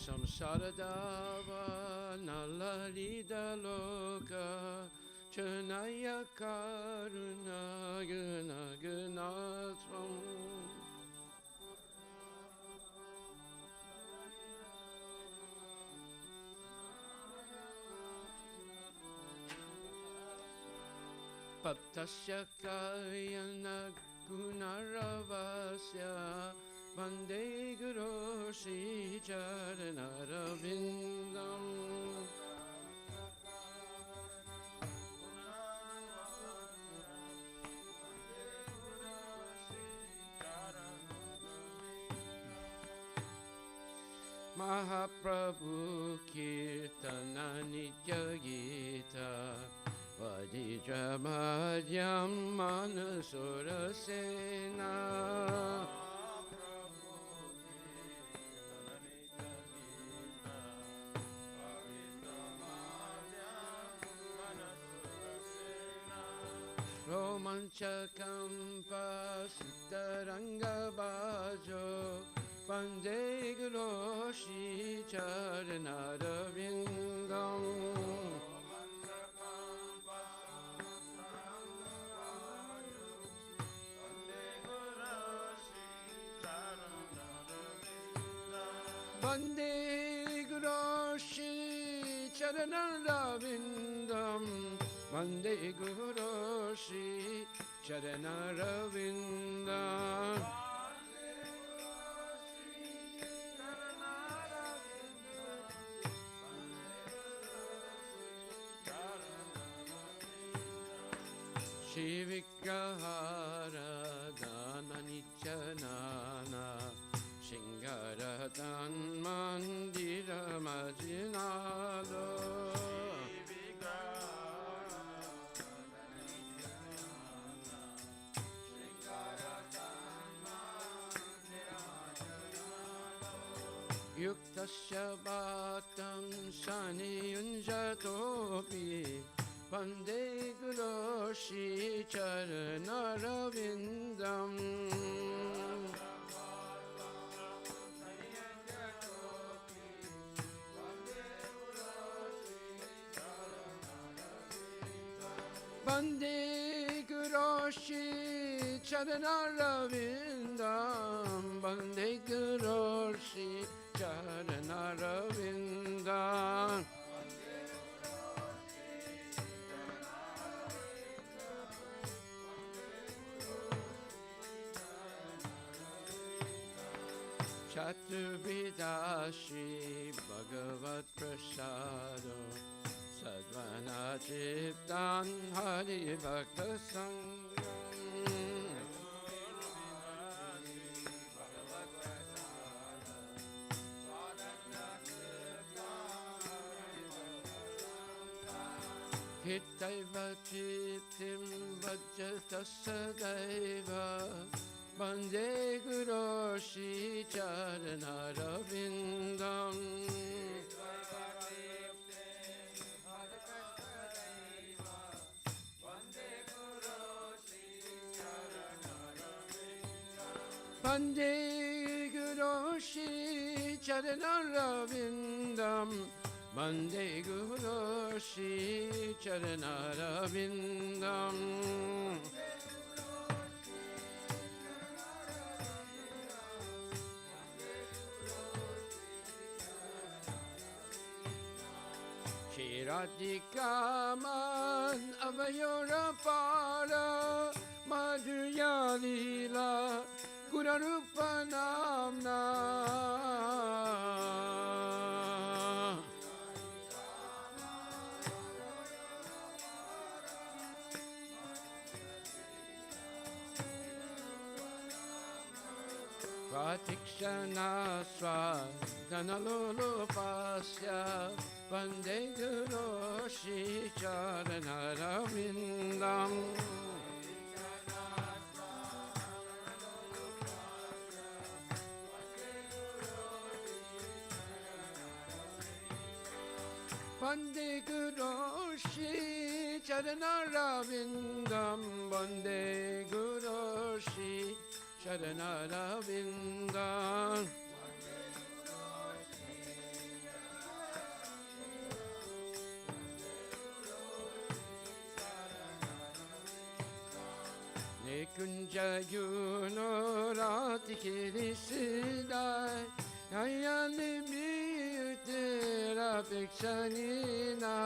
Samsaradava nalalida loka Chanaya karuna guna gunatam Paptasya kayana gunaravasya Vande Guru Shri Charanarvindam Mahaprabhu Kirtana Nitya Gita Vadija Madhyam Manasura Sena Romanchakampa Sittaranga Bajo Vande Guru Shri Charanarvindam Vande Guru Shri Charanarvindam Vande Guru Shri Charanarvindam Shri Vigrahara Dana Nichanana Shingaratan Mandira Majinalo Yuktasya Bhattam Shani Unjatopi Vande Guru Shri Charanarvindam Vande Guru Shri Charanarvindam Vande Guru Shri Charanarvindam Chaturvida Shri Bhagavat Prasado Sadvana Chiptan Hari Bhakta Sangam Hittaiva Chittim Vajjata Sadaiva Vande Guru Shri Charanarvindam Vande Guru Shri Charanarvindam Vande Guru Shri Charanarvindam Radhikaman Avayora Para Madhurya Lila Gurarupa Namna Pratikshana Swadhanalolo Pasya Vande Guru Shri Charanarvindam Vande Guru Shri Charanarvindam, Vande Guru Shri Charanarvindam. Nekunja Yunurati Kirisidai, Nayani Miyutera Pikshanina.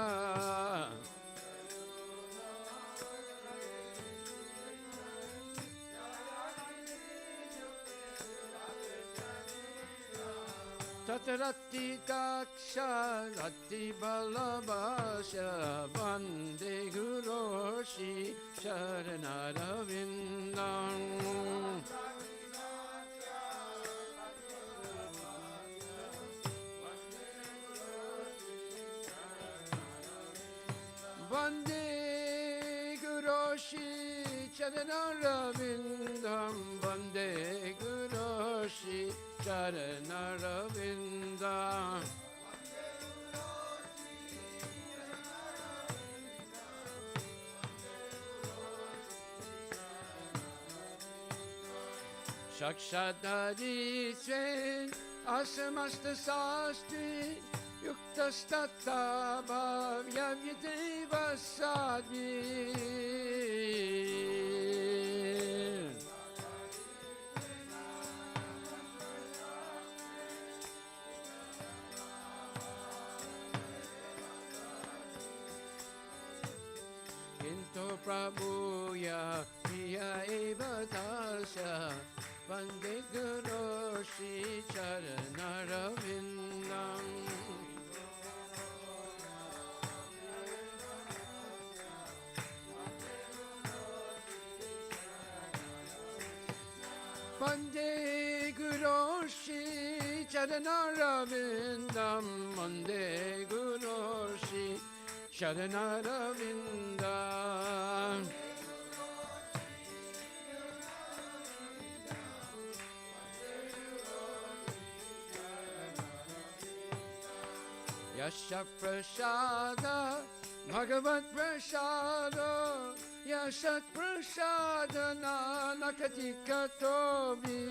Tatarati Daksha Rati Balabasha, Vande Guru Shri Charanarvindam. Vande Guru Shri Charanarvindam, Vande Guru Shri Charanarvindam. Shakshadari Sven Asamasta Sastri Yuktastata Bhavyaviteva Sadvi. Kinto Prabhuya Priya Eva Dasya, Vande Guru Shri Charanarvindam. Vande Guru Shri Charanarvindam, Vande Guru Shri Charanarvindam. Yasha Prasada Bhagavat Prasada, Yashat Prasada Nanakati Katovi.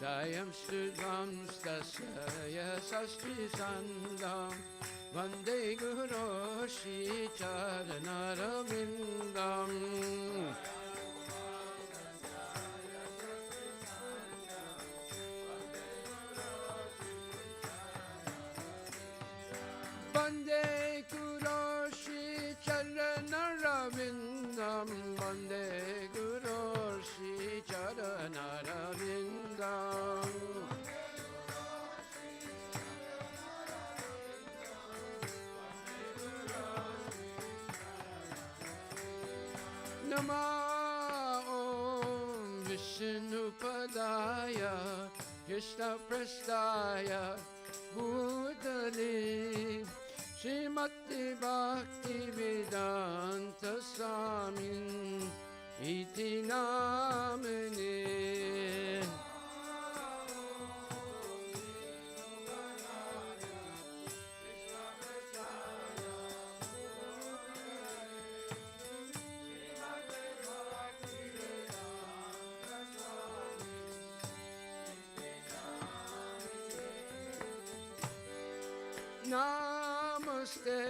Dayam Sudvam Stasya Sastri Sandam, Vande Guru Shri Charanarvindam. Vande Guru Shri Charanarvindam, Vande Guru Shri Charanarvindam. Nama Om Vishnupadaya Krishna Prasthaya Bhutale Srimati Bhakti Vedanta Swamin Iti Namane. Namaste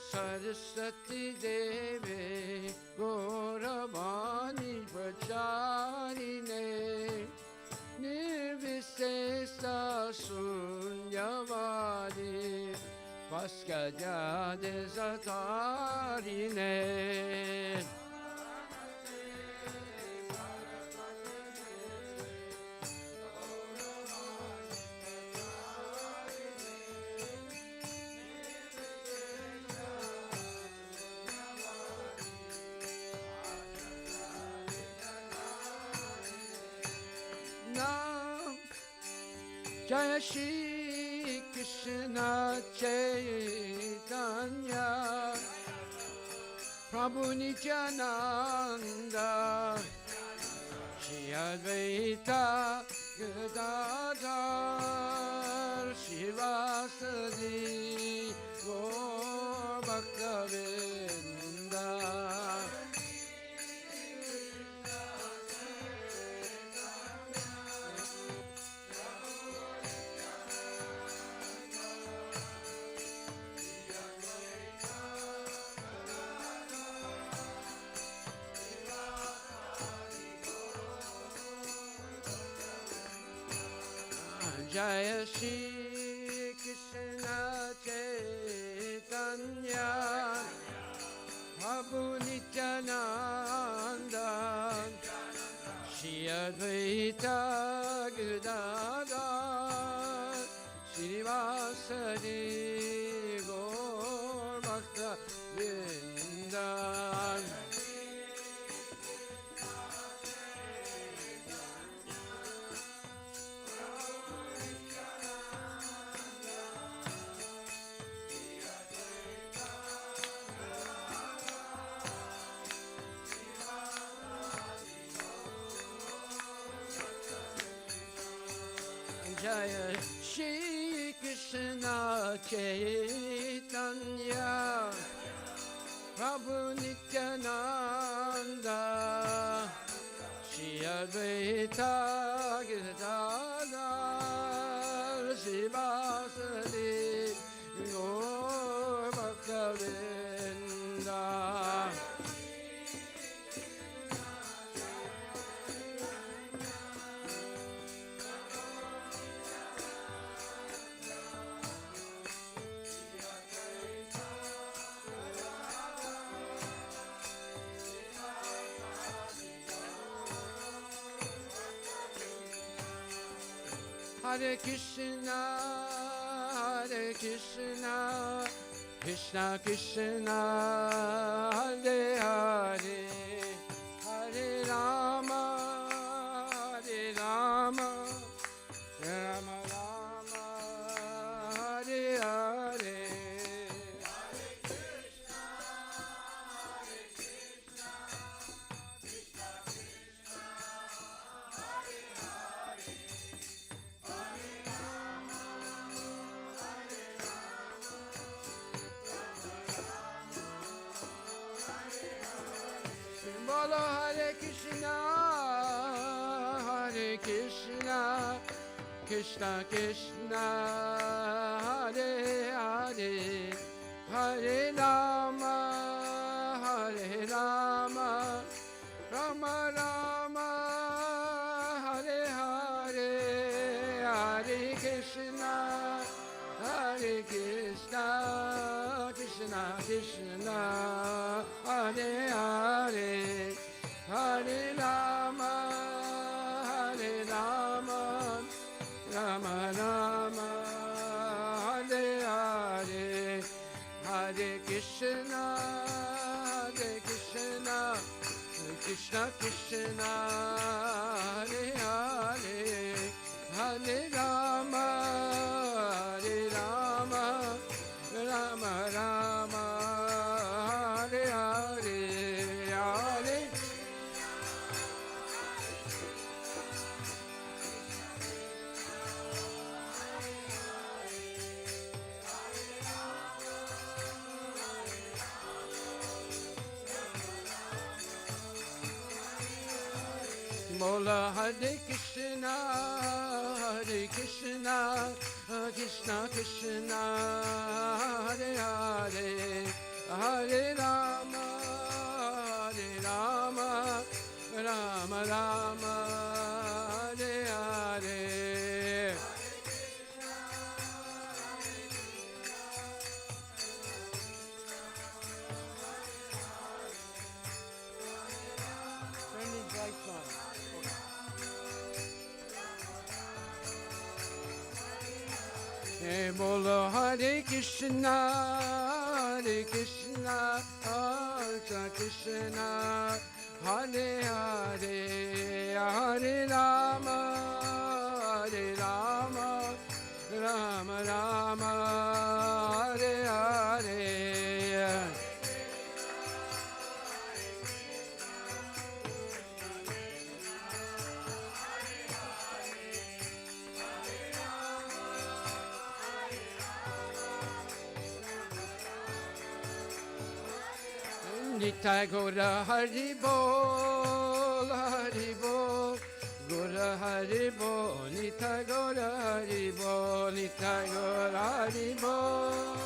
Saraswati Deve Gauravani Pracharine Nirvisesa Sunyavadi Paskajade Satarine. Jaya Shri Krishna Chaitanya Prabhu Nityananda Shri Advaita Gadadhar Shivasadi Gaur Bhaktavinda Jaya Shri Krishna Chaitanya Prabhu Nityananda Shri Advaita Gadadhar Srivasadi Gaur Bhaktavinda Jaya Shri Krishna Chaitanya Prabhu Nityananda Shri Advaita Gadadhar Srivasadi Gaur Bhaktavinda Hare Krishna, Hare Krishna, Krishna Krishna, Hare Hare, Hare Rama, Hare Rama, Rama Rama, Hare Hare. Bolo Hare Krishna, Hare Krishna, Krishna Krishna, Hare Hare, Hare Rama, Hare Rama, Rama Rama, Hare Hare, Hare Krishna, Hare Krishna, Krishna Krishna, Hare Hare, Hare Rama, Hare Rama, Rama Rama, Hare Hare, Hare Krishna, Hare Krishna, Krishna Krishna, Hare Hare, Hare Rama, Hare Rama, Rama Rama, Hare Hare, Hare Mola Hare Krishna, Hare Krishna, Krishna Krishna, Hare Hare, Hare Rama, Hare Rama, Rama Rama, Hare Hare. Turn these lights on. Bolo Hare Krishna, Hare Krishna, Krishna Krishna, Hare Hare, Hare Rama, Hare Rama, Rama Rama, Hare Hare. Nitai Gora Hari Bol, Hari Bol, Gora Hari Bol, Nitai Gora Hari Bol, Nitai Gora Hari Bol,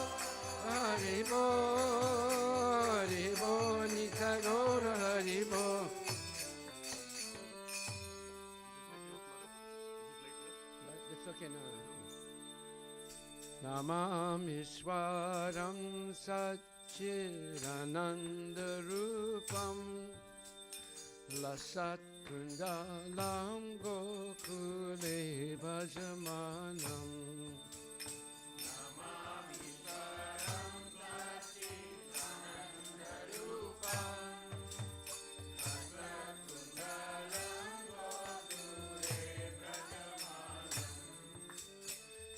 Hari Bol, Hari Bol, Nitai Gora Hari Bol. It's okay now. Namam Ishwaram Satchirananda Rupam Lasat Kundalam Gokule Bhajamanam. Namam Ishwaram Satchirananda Rupam Lasat Kundalam Gokule Bhajamanam.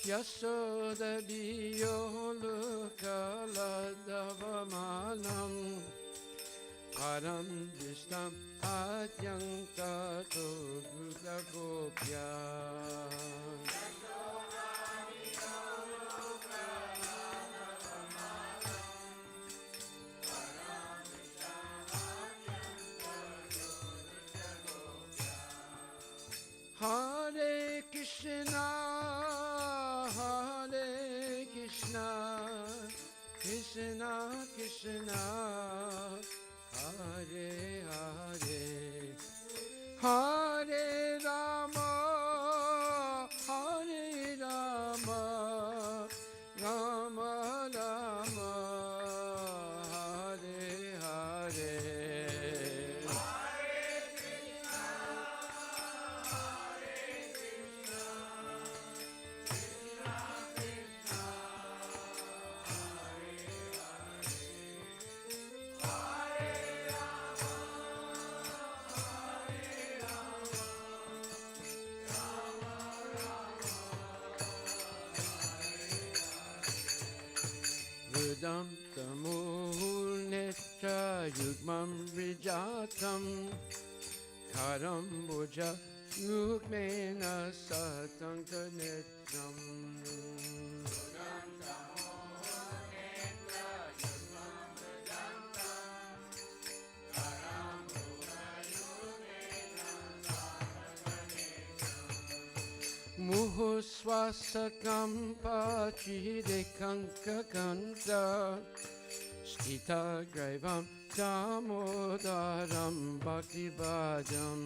Yashoda Diyolukaladavamanam Param Vishtam Adyam Tato Gudagopya. Hare Krishna, Hare Krishna, Krishna Krishna, Hare Hare, Hare Rama, Hare Rama, Rama Rama, Hare Hare. Vedam Tamurnetra Yugmam Vijatam Karam Boja Yugmena Satanka Netram. Muhuswasakam pachide kanka kanta Stita graivam damodaram bhakti bhajam.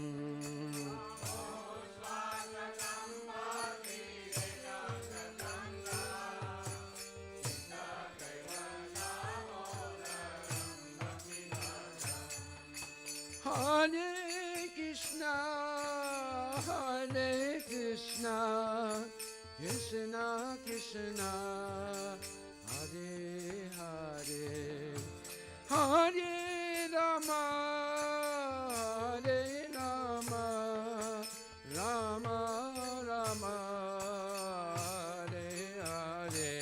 Hare Krishna, Hare Krishna, Krishna Krishna, Hare Hare, Hare Rama, Hare Rama, Rama Rama, Hare Hare.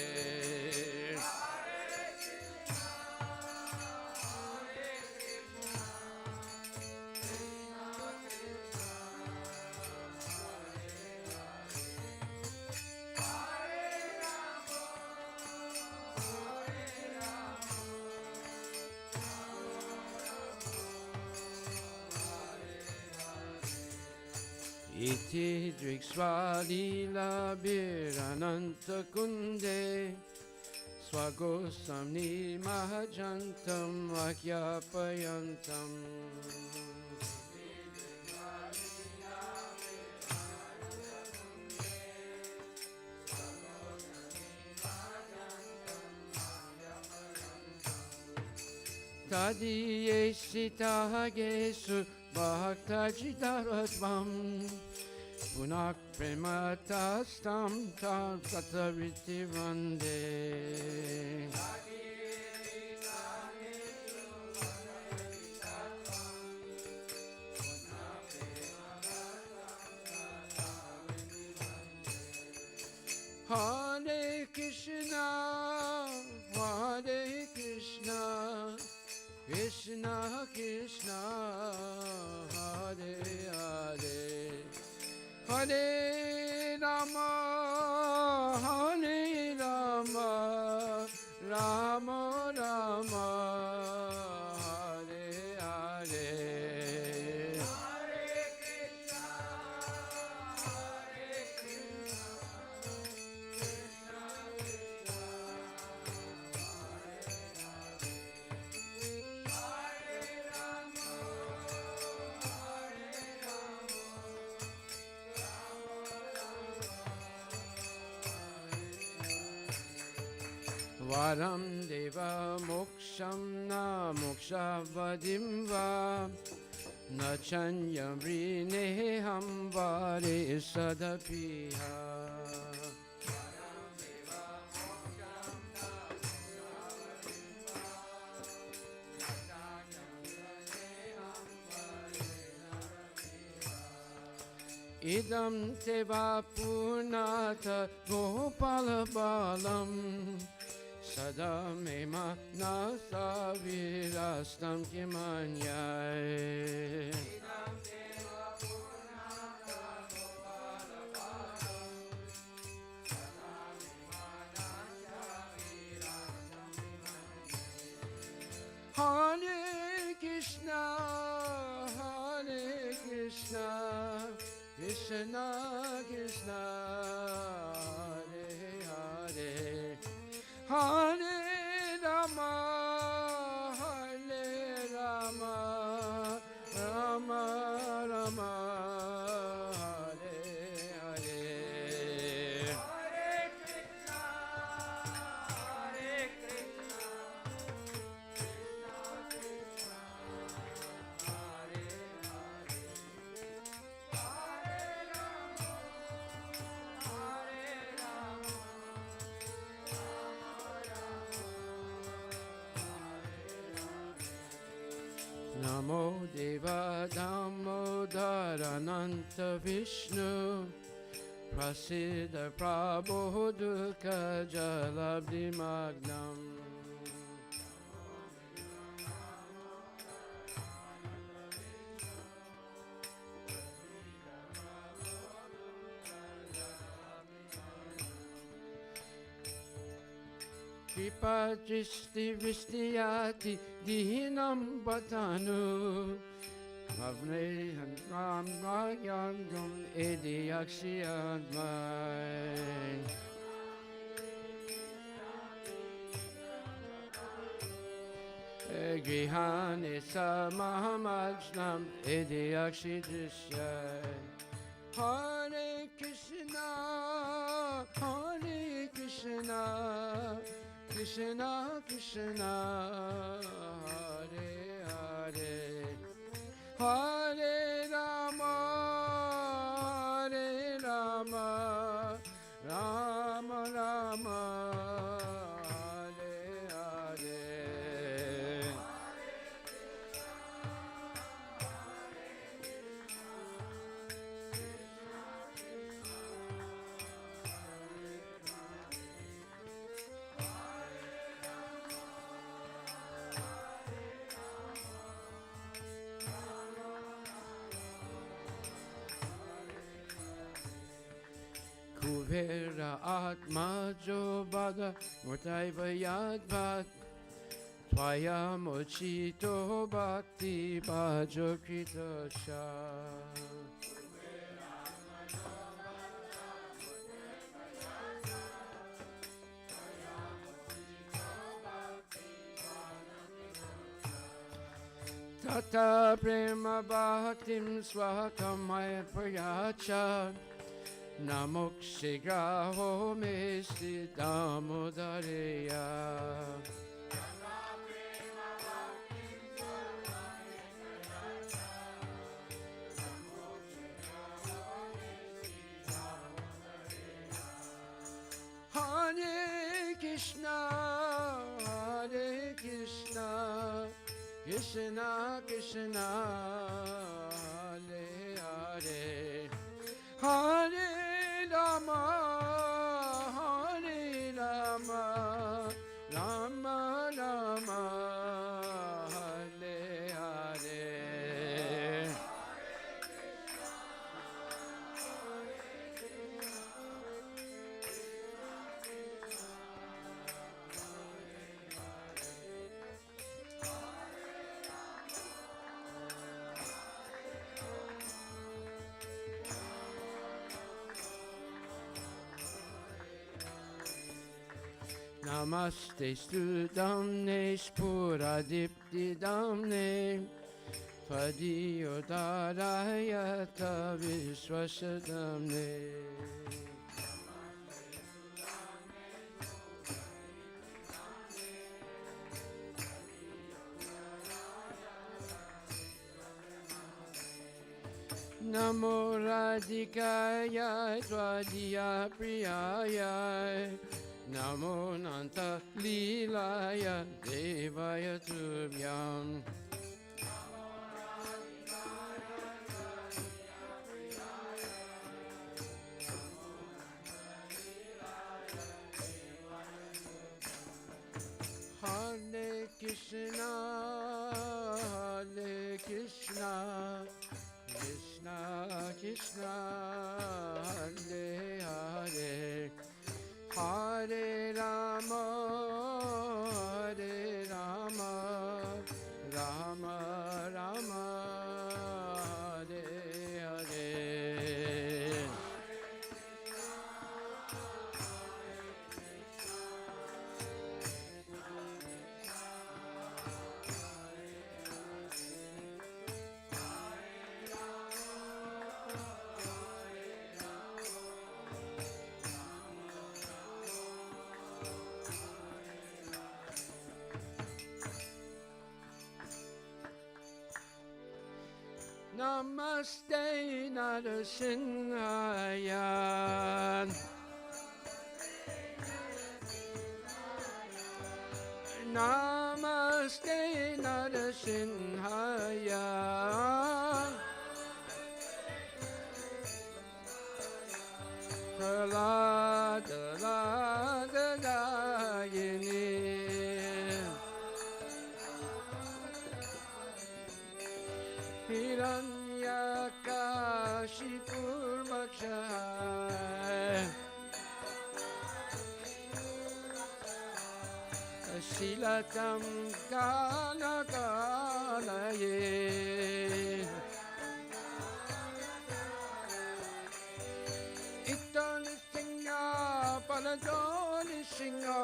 Iti Driksvalila Birananta Kunde Swagosamni Mahajantam Vakyapayantam. Tadiye Sitagesu Bhaktajidaratvam Punak Prematastam Tataviti Vande. Hare Krishna, Hare Krishna, Krishna Krishna, Hare Hare, Hare Rama, Hare Rama, Rama Rama, param deva moksham na mokshavadim va na chanyam vrineham vare sadapiha. Idam teva purnata gopala balam sada mema nasa virastam kimanyai. Idam teva purnata gopala balam sada mema nasa virastam kimanyai. Hare Krishna, Hare Krishna, Krishna Krishna, Hare Hare, Hare Rama, Hare Rama, Rama Rama, Hare Hare. Hare Krishna, Hare Krishna, Krishna Krishna, Hare Namo Deva Damodarananta Vishnu Prasiddha Prabodhuka Jalabdi Magnam. Kripa Dristi Vishtiyati Dinam Batanu Avnehan Ram Rayangam Edi Akshiyadmai. Grihane Samahamagnam Edi Akshidishyai. Hare Krishna, Hare Krishna, Krishna Krishna, Hare Hare, Hare Rama, Hare Rama, Rama Rama, Hare Hare. Kuvera Atma Jobada Murtaiva Yadvat Tvaya Mochito Bhakti Bhajo Kritasha. Tata Prema Bhaktim Swakamaya Prayacha Namokshigraho Mesti Damodareya. Hare Krishna, Hare Krishna, Krishna Krishna, Hare Hare, Hare Rama, Hare Rama, Rama Rama, Hare Hare. Namaste Sudamne Spuradipti Damne Tvadiyodarayata Vishwasadamne. Namo Radhikaya Twadya Priyaya Namo Nanta Lilaya Devaya Tubhyam Hare Krishna, Hare Krishna, Krishna Krishna, Hare Hare, Hare Rama, Hare Rama, Rama Rama, Hare Hare. Namaste Narasimhaya. Namaste Narasimhaya. Prahlada Dayini. Hiranyakashipurmakshaya Shilatam Kanakalaye Ittanisingha Palajonisingha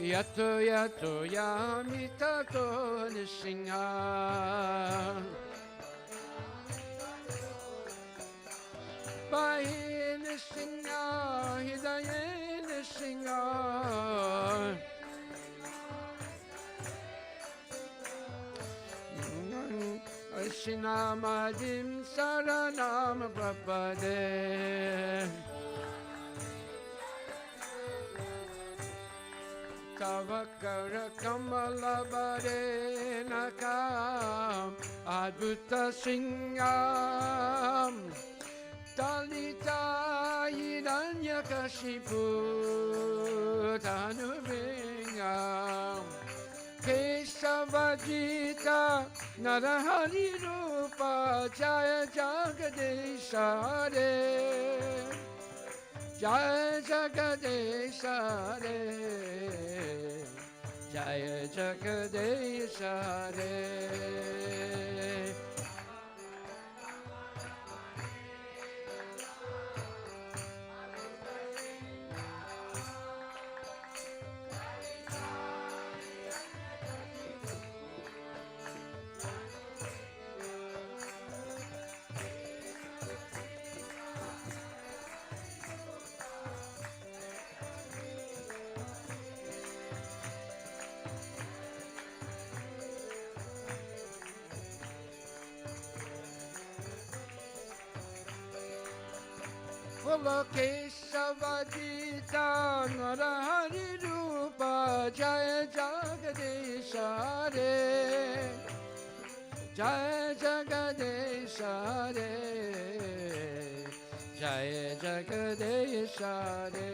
Yato yato yamitato nisingha Bahi nisingha hidaye nisingha Shinamadim saranam prapade Tavakara Kamala Barenakam Adbhuta Singam Talita Hiranyakashipu Tanuvingam Kesavajita Narahari Rupa Jaya Jagadesha Hare Jaya Jagadesha Hare Jaya Jagadesha Hare Kesavajita Narahari Rupa Jaya Jagadesha Hare Jaya Jagadesha Hare Jaya Jagadesha Hare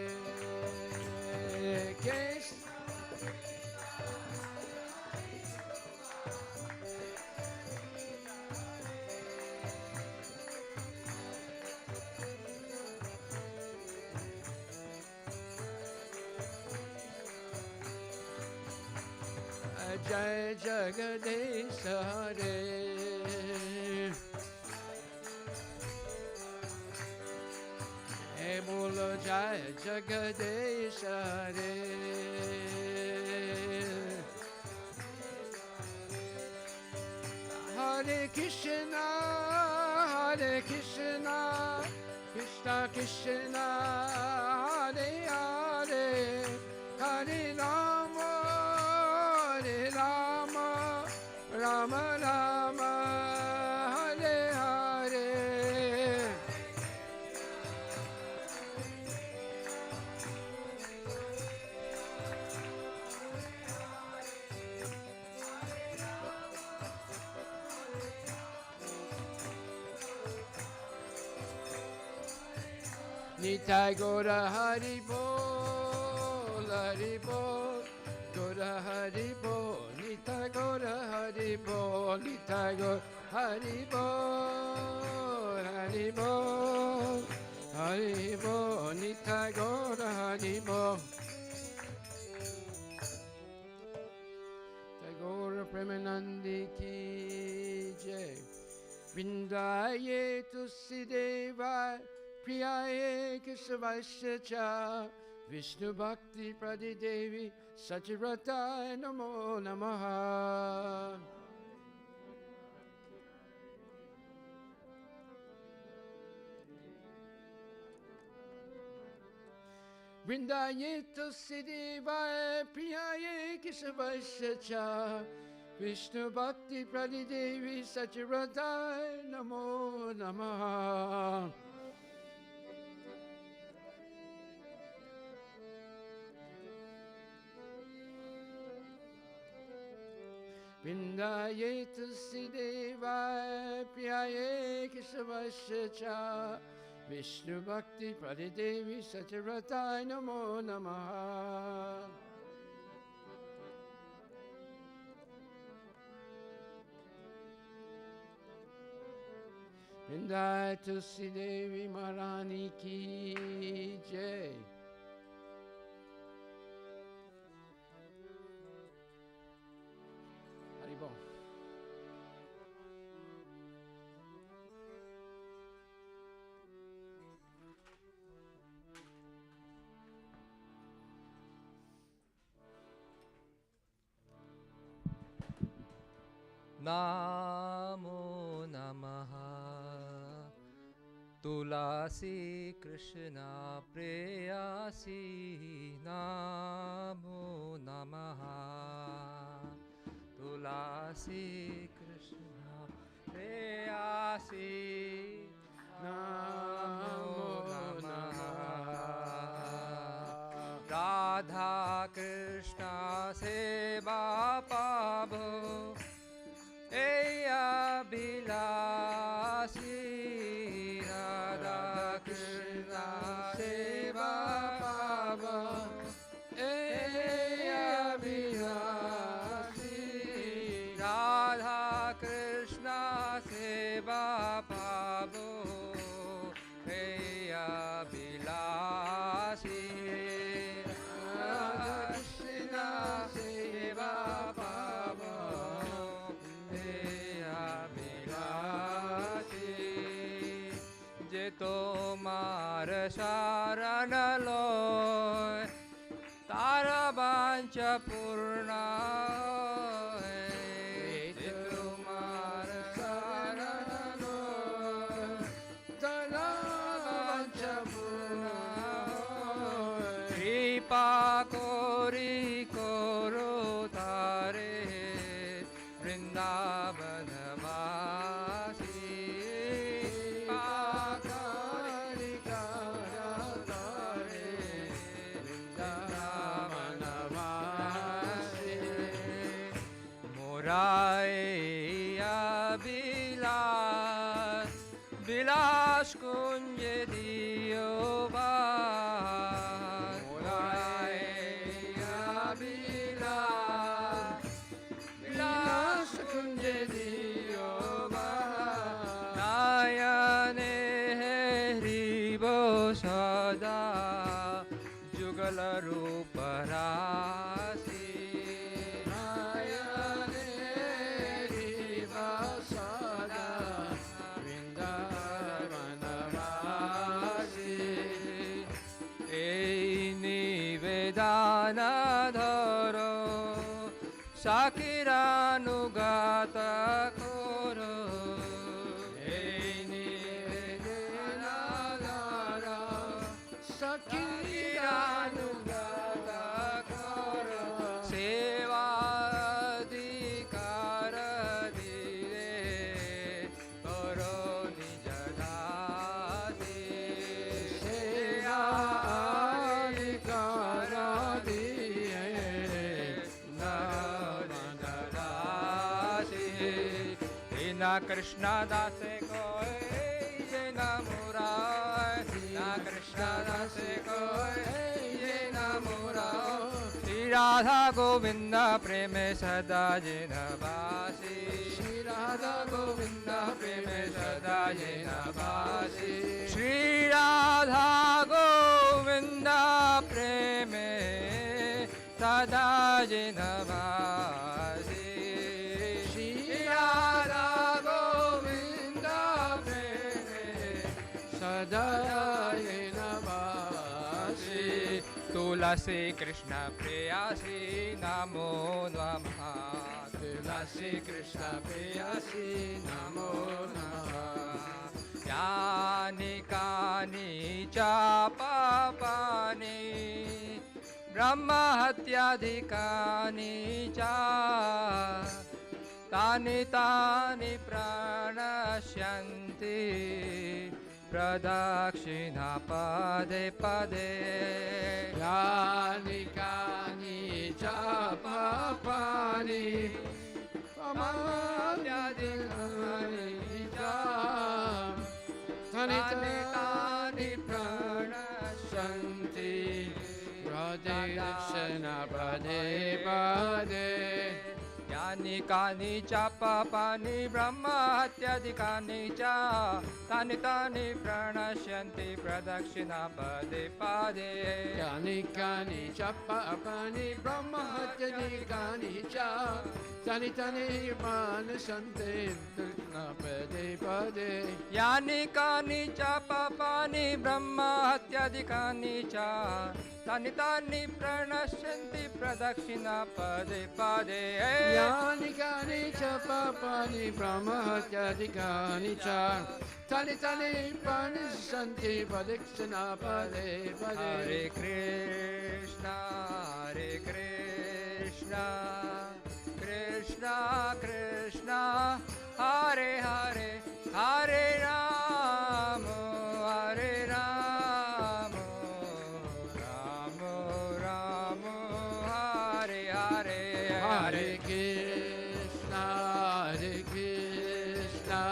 Jai Jagadesha Hare Hey Bolo Jai Jagadesha Hare Hare Krishna Hare Krishna Krishna Krishna Hare Hare Hare Rama Hare Rama Nitai Gora Hari Bol, Hari Bol, Gora Hari Bol, Nitai Gora Hari Bol, Nitai Gora Hari Bol, Hari Bol, Hari Bol, Nitai Gora Hari Bol. Tagore Premanandi Ki Jai. Vrindaye Tusideva Priyaye Keshavasya Cha Vishnu Bhakti Pradidevi Sachirataya Namo Namaha. Vrindaye Tusideva Priyaye Keshavasya Cha Vishnu Bhakti Pradidevi Sachirataya Namo Namaha. Vrindaye Tusideva Priyaye Keshavasya Cha Vishnu Bhakti Pradidevi Sachirataya Namo Namaha. Vrindaye Tusidevi Maharani Ki Jai. Haribol. Namo Namaha Tulasi Krishna Preyasi. Namo Namaha Tulasi Krishna Preyasi. Namo Namaha Radha Krishna Seva Pabho Eya Bilasi. Radha Krishna Seva Pava Eya Bilasi. Radha Krishna Seva Pavo Eya Bilasi. Radha Krishna Seva Pavo Je tomar sharan loy tara bancha purna hoy. Je tomar sharan loy tara bancha purna hoy. Kripa kori koro tare Vrindavan Vasi. Moraya Bilas, Bilas Kunje Diyovan. Moraya Bilas, Bilas Kunje Diyovan. Nayane Hribo Sada Jugal Ruparasi. Nivedanadharo Sakiranugata koro. Hey Nivedanadharo Sakiranugata koro. Sevadikara dire koro nijadati. Sevadikara na Krishna dase koi je na murai. Na Krishna से कोई ये न मोरा श्री राधा गोविंद प्रेम सदा जिन बासी श्री राधा गोविंद प्रेम सदा जिन बासी श्री राधा गोविंद प्रेम सदा जिन बासी श्री राधा गोविंद प्रेम सदा नवासी तुलसी कृष्ण प्रेयसी नमो नमः तुलसी कृष्ण प्रेयसी नमो नमः यानि कानि च पापानि ब्रह्महत्याधिकानि च तानि तानि प्रणश्यन्ति प्रदक्षिणा पदे पदे यानि कानि च पापानि अमाद्यादिकानि च तानि तानि प्रणश्यन्ति प्रदक्षिणा पदे पदे यानि कानि च पापानि ब्रह्महत्याधिकानि च तानि तानि प्रणश्यन्ति प्रदक्षिणा पदे पदे यानि कानि च पापानि ब्रह्महत्याधिकानि च तानि तानि प्रणश्यन्ति पदे पदे यानि कानि च पापानि ब्रह्महत्याधिकानि च तानि तानि प्रणश्यन्ति प्रदक्षिणा पदे पदे यानि कानि च पापानि ब्रह्महत्याधिकानि च तानि तानि प्रणश्यन्ति प्रदक्षिणा पदे पदे हरे Krishna Krishna Krishna Hare Hare Hare Ram Ram Ram Hare Hare Hare Krishna,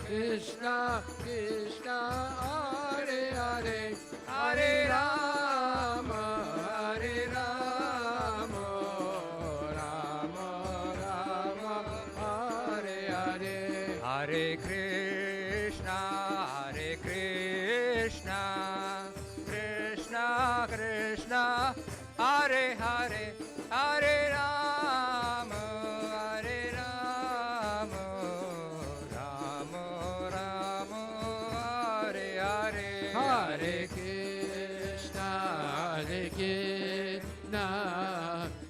Krishna Krishna, Hare Hare, Hare Rama, Rama Rama, Hare Hare. Hare Krishna, Krishna Krishna, Hare Hare, Hare Rama, Rama Rama, Hare Hare. Hare Krishna,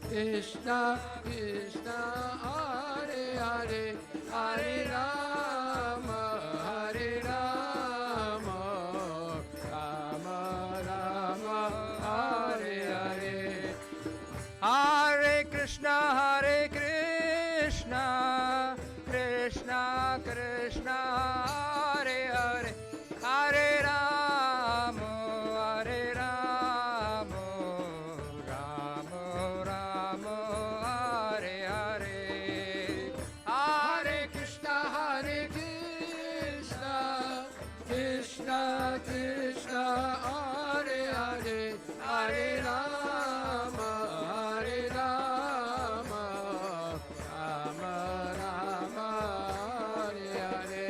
Krishna Krishna, Hare Hare, Hare Rama, Rama Rama, Hare Hare. Hare Krishna, Krishna Krishna, Hare Hare, Hare Rama, Rama Hare Hare. Hare Krishna, Krishna Krishna, Hare Hare, Hare Rama, Rama Rama, Hare Hare.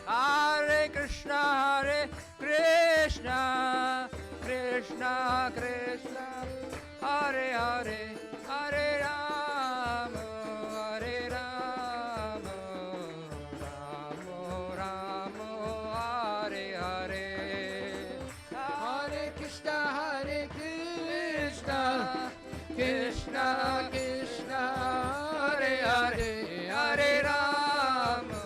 Hare Krishna, Krishna Krishna, Hare Hare, Hare Rama, Rama Hare Hare. Hare Krishna, Krishna Krishna, Hare Hare, Hare Rama,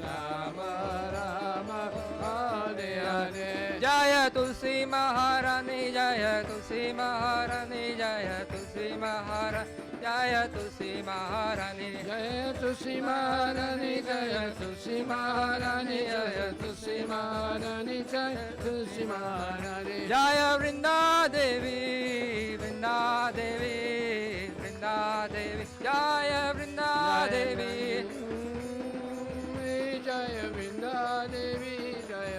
Rama Rama, Hare Hare. Jaya Tulsi Maharani, Jaya Tulsi Maharani, Jaya Tulsi Maharani, Jaya Tulsi Maharani, Jaya Tulsi Maharani, Jaya Tulsi Maharani, Jaya Tulsi Maharani, Jaya Tulsi Maharani. Jaya Vrinda Devi, Vrinda Devi, Vrinda Devi, Jaya Vrinda Devi, Jaya Vrinda Devi, Jaya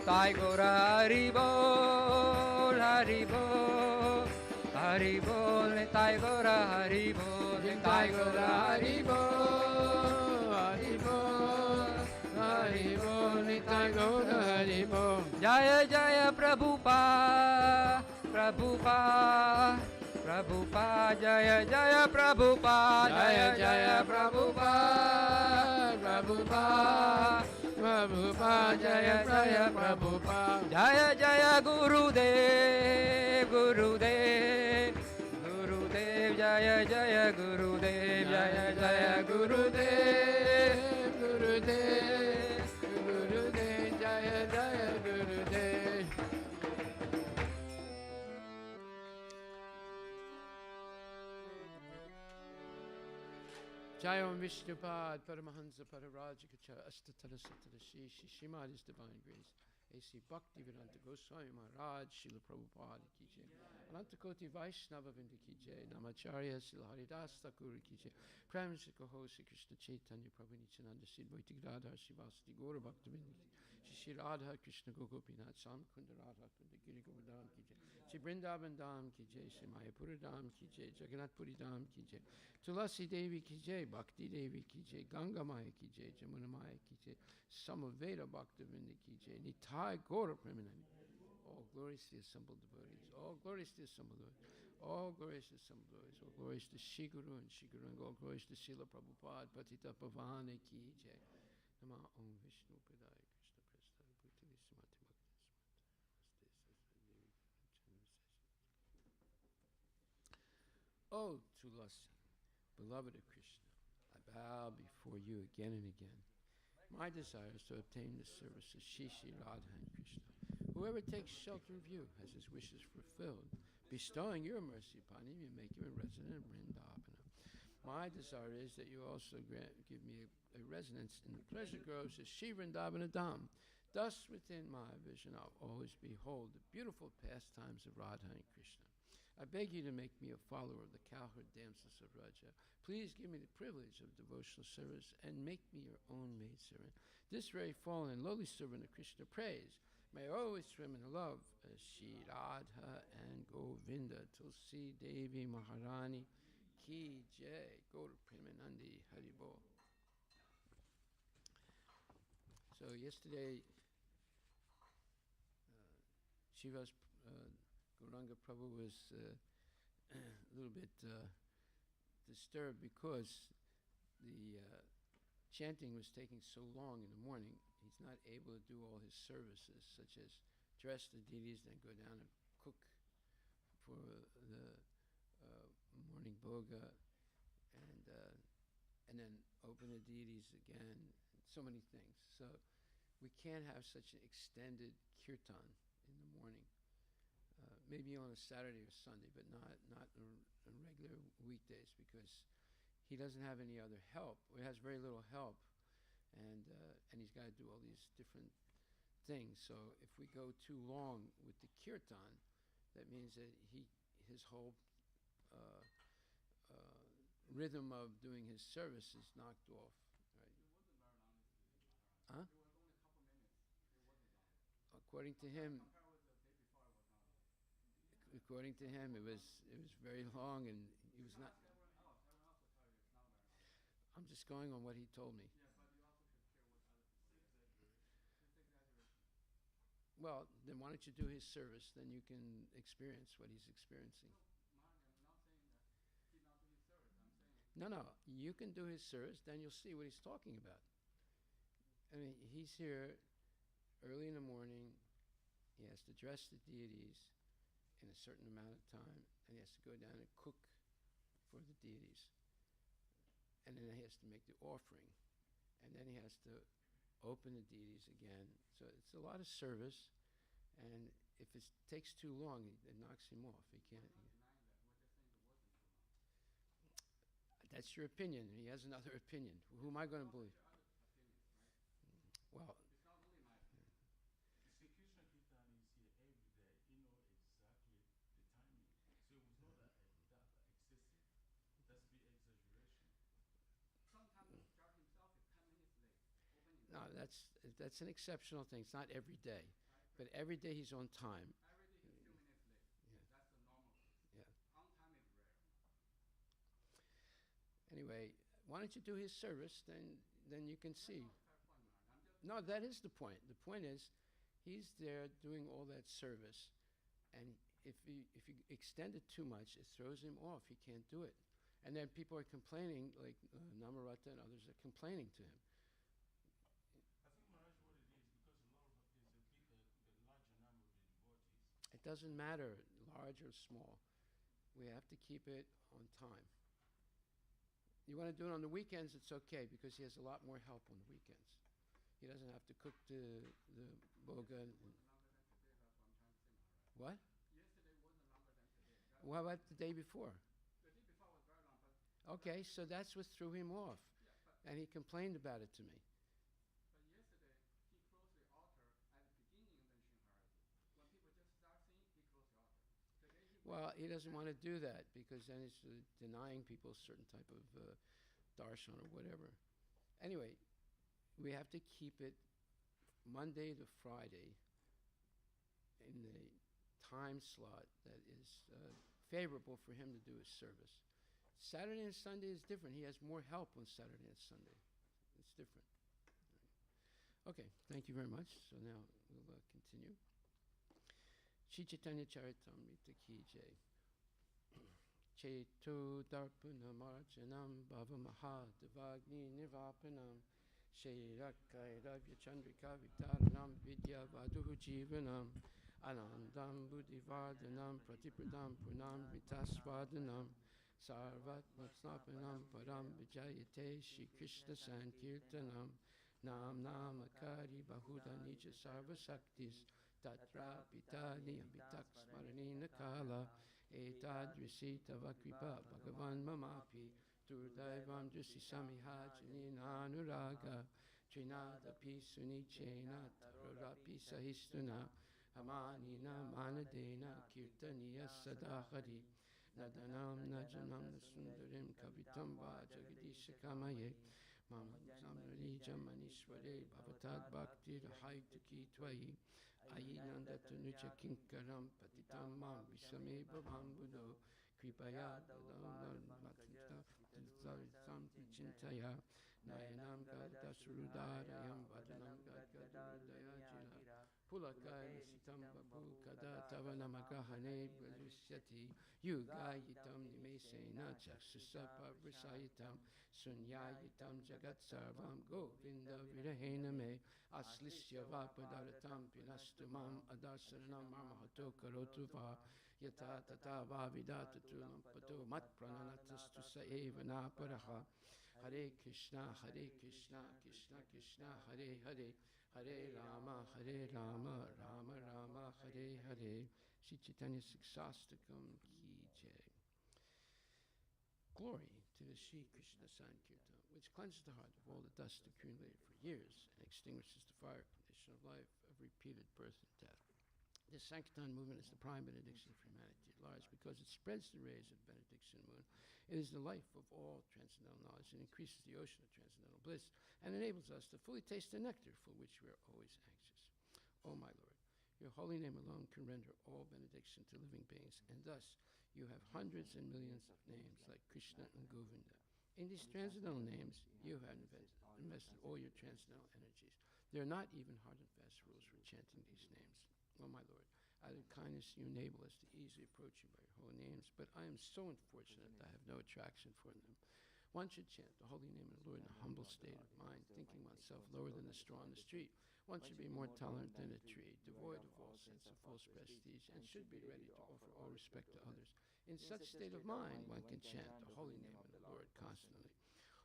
Nitai Gora Haribol, Haribol, Haribol, Nitai Gora Haribol, Nitai Gora Haribol, Haribol, Haribol, Nitai Gora Haribol. Jaya Jaya Prabhupada, Prabhupada, Prabhupada, Jaya Jaya Prabhupada, Jaya Jaya Prabhupada, Prabhupada, Prabhupada, Jaya Jaya Prabhupada. Jaya Jaya Gurudev, Gurudev, Gurudev, Jaya Jaya Gurudev, Jaya Jaya Gurudev, Gurudev, Gurudev, Jaya Jaya Gurudev. Jayam Vishnupad, Paramahansa Pararajikacha, Astatara Satara Shimad is Divine Grace. A.C. Bhaktivedanta Goswami Maharaj, Srila Prabhupada ki jai. Anantakoti Vaishnava Vinda ki jai. Namacharya Srila Haridas Thakur ki jai. Prem Sikaho Sri Krishna Chaitanya Prabhu Nityananda Sri Vaiti Radha Srivasati Gaura Bhaktivinoda Shri Radha Krishna Gopinath Sam Kunda Radha Kunda Giri Govardhan ki jai. Shri Vrindavan Dham ki jai. Shri Mayapura Dham ki jai. Jagannath Puri Dham ki jai. Tulasi Devi ki jai. Bhakti Devi ki jai. Ganga Maya ki jai. Jamuna Maya ki jai. Samaveda Bhaktivinoda ki jai. Nitai Gaura Premanandi. All glories to the assembled devotees. All glories to the assembled devotees. All glories to the assembled devotees. All glories to Shri Guru and Shri Guru and all glories to Srila Prabhupada. Patita Pavane ki jai. Nama Om Vishnu Padaya Krishna Prasthaya Bhutali Sumati Bhakti. Oh, Tulasi, beloved of Krishna, I bow before you again and again. My desire is to obtain the service of Shri Radha and Krishna. Whoever takes shelter of you has his wishes fulfilled. Bestowing your mercy upon him, you make him a resident of Vrindavana. My desire is that you also give me a residence in the pleasure groves of Shri Vrindavana Dham. Thus, within my vision, I'll always behold the beautiful pastimes of Radha and Krishna. I beg you to make me a follower of the cowherd dances of Raja. Please give me the privilege of devotional service and make me your own maidservant. This very fallen and lowly servant of Krishna prays. May I always swim in the love of Shri Radha and Govinda. Tulsi Devi Maharani Ki Jai. Gaur Premanandi Haribol. So yesterday, Shiva's Gauranga Prabhu was a little bit disturbed because the chanting was taking so long in the morning. He's not able to do all his services, such as dress the deities, then go down and cook for the morning bhoga, and then open the deities again. So many things. So we can't have such an extended kirtan in the morning. Maybe on a Saturday or Sunday, but not on regular weekdays, because he doesn't have any other help. He has very little help, and he's got to do all these different things. So if we go too long with the kirtan, that means that his whole rhythm of doing his service is knocked off. Right? Huh? According to him. According to him, it was very long, and he was not. I'm just going on what he told me. Well, then why don't you do his service? Then you can experience what he's experiencing. No, you can do his service, then you'll see what he's talking about. I mean, he's here early in the morning. He has to dress the deities in a certain amount of time, and he has to go down and cook for the deities. And then he has to make the offering. And then he has to open the deities again. So it's a lot of service, and if it takes too long, it knocks him off. He can't. That's your opinion. He has another opinion. Who am I going to believe? Well, no, that's an exceptional thing. It's not every day. But every day he's on time. Every day he's a few minutes late. Yeah. That's the normal case. Yeah. On time is rare. Anyway, why don't you do his service? Then you can see. That's not a fair point, Maharaj. I'm just No, that is the point. The point is, he's there doing all that service, and if you extend it too much, it throws him off. He can't do it, and then people are complaining, like Namarata and others are complaining to him. I think Maharaj, what it is, because a lot of there's a larger number of the devotees. It doesn't matter, large or small. We have to keep it on time. You want to do it on the weekends, it's okay, because he has a lot more help on the weekends. He doesn't have to cook the boga. it wasn't longer than today. That's what I'm trying to say, Maharaj. What? Yesterday wasn't longer than today. What about the day before? The day before was very long, but Okay, so that's what threw him off. yeah, but And he complained about it to me. yesterday he closed the altar at the beginning of the Shinharati. When people just start singing, he closed the altar. Today he Well, he doesn't want to do that because then he's denying people a certain type of darshan or whatever. Anyway, we have to keep it Monday to Friday in the time slot that is favorable for him to do his service. Saturday and Sunday is different. He has more help on Saturday and Sunday. It's different. Okay, thank you very much. So now we'll continue. Shri Chaitanya Charitamrita ki jai. Chetu darpuna marjanam bhava mahadevagni nirvapanam Shirakai Ravya Chandrika Vitaranam Vidya Vaduhu Jivanam Anandam Buddhivardhanam Pratipradam Purnam Vitasvadanam Sarvatmasnapanam Param Vijayate Shri Krishna Sankirtanam Nam Namakari Bahuda Nija Sarva Saktis Tatra Pitani Abhitaks Maranina Kala Etadrisita Vakripa Bhagavan Mamapi Durdaivam Jusi Samihajani Anuraga Trinadapi Sunichena Tarorapi Sahistuna Amanina Manadena Kirtaniya Sadahari Nadanam Najanam Sundarim Kavitam Vajagadisha Kamaye Mama Samrija Manishware Bhavatad Bhakti Rahaituki Twayi Ayinandatanuja Kinkaram Patitam Mam Visame Bhavam Buddho Kripaya Sam Chintaya Nayanam Gadasrudarayam Vadanam Gadgadurudaya Pulakaya Sitam Babu Kada Tavanamagahane Bradusyati Yugayitam Nimesena Chaksusapa Vrisayitam Sunyayitam Jagat Sarvam Govinda Virahena Me Aslisya Vapadaratam Pinastumam Adasaranam Mamahato Karotuva Yata Tata Vavidata Tulam Pato Mat Prananatastu Saeva Naparaha Hare Krishna Krishna Krishna Hare Hare Hare Rama Rama Rama Hare Hare Shri Chaitanya Siksastakam Ki Jai. Glory to the Shri Krishna Sankirtan, which cleanses the heart of all the dust accumulated for years and extinguishes the fire condition of life of repeated birth and death. This Sankirtan movement is the prime benediction for humanity at large because it spreads the rays of the benediction moon. It is the life of all transcendental knowledge and increases the ocean of transcendental bliss and enables us to fully taste the nectar for which we are always anxious. O my Lord, your holy name alone can render all benediction to living beings, and thus you have hundreds and millions of names like Krishna and Govinda. In these transcendental names, you have invested all your transcendental energies. There are not even hard and fast rules for chanting these names. Oh, my Lord, out of kindness you enable us to easily approach you by your holy names, but I am so unfortunate that I have no attraction for them. One should chant the holy name of the Lord in a humble state of mind, thinking oneself lower than the straw on the street. One should be more tolerant than a tree, devoid of all sense of false prestige, and should be ready to offer all respect to others. In such state of mind, one can chant the holy name of the Lord constantly.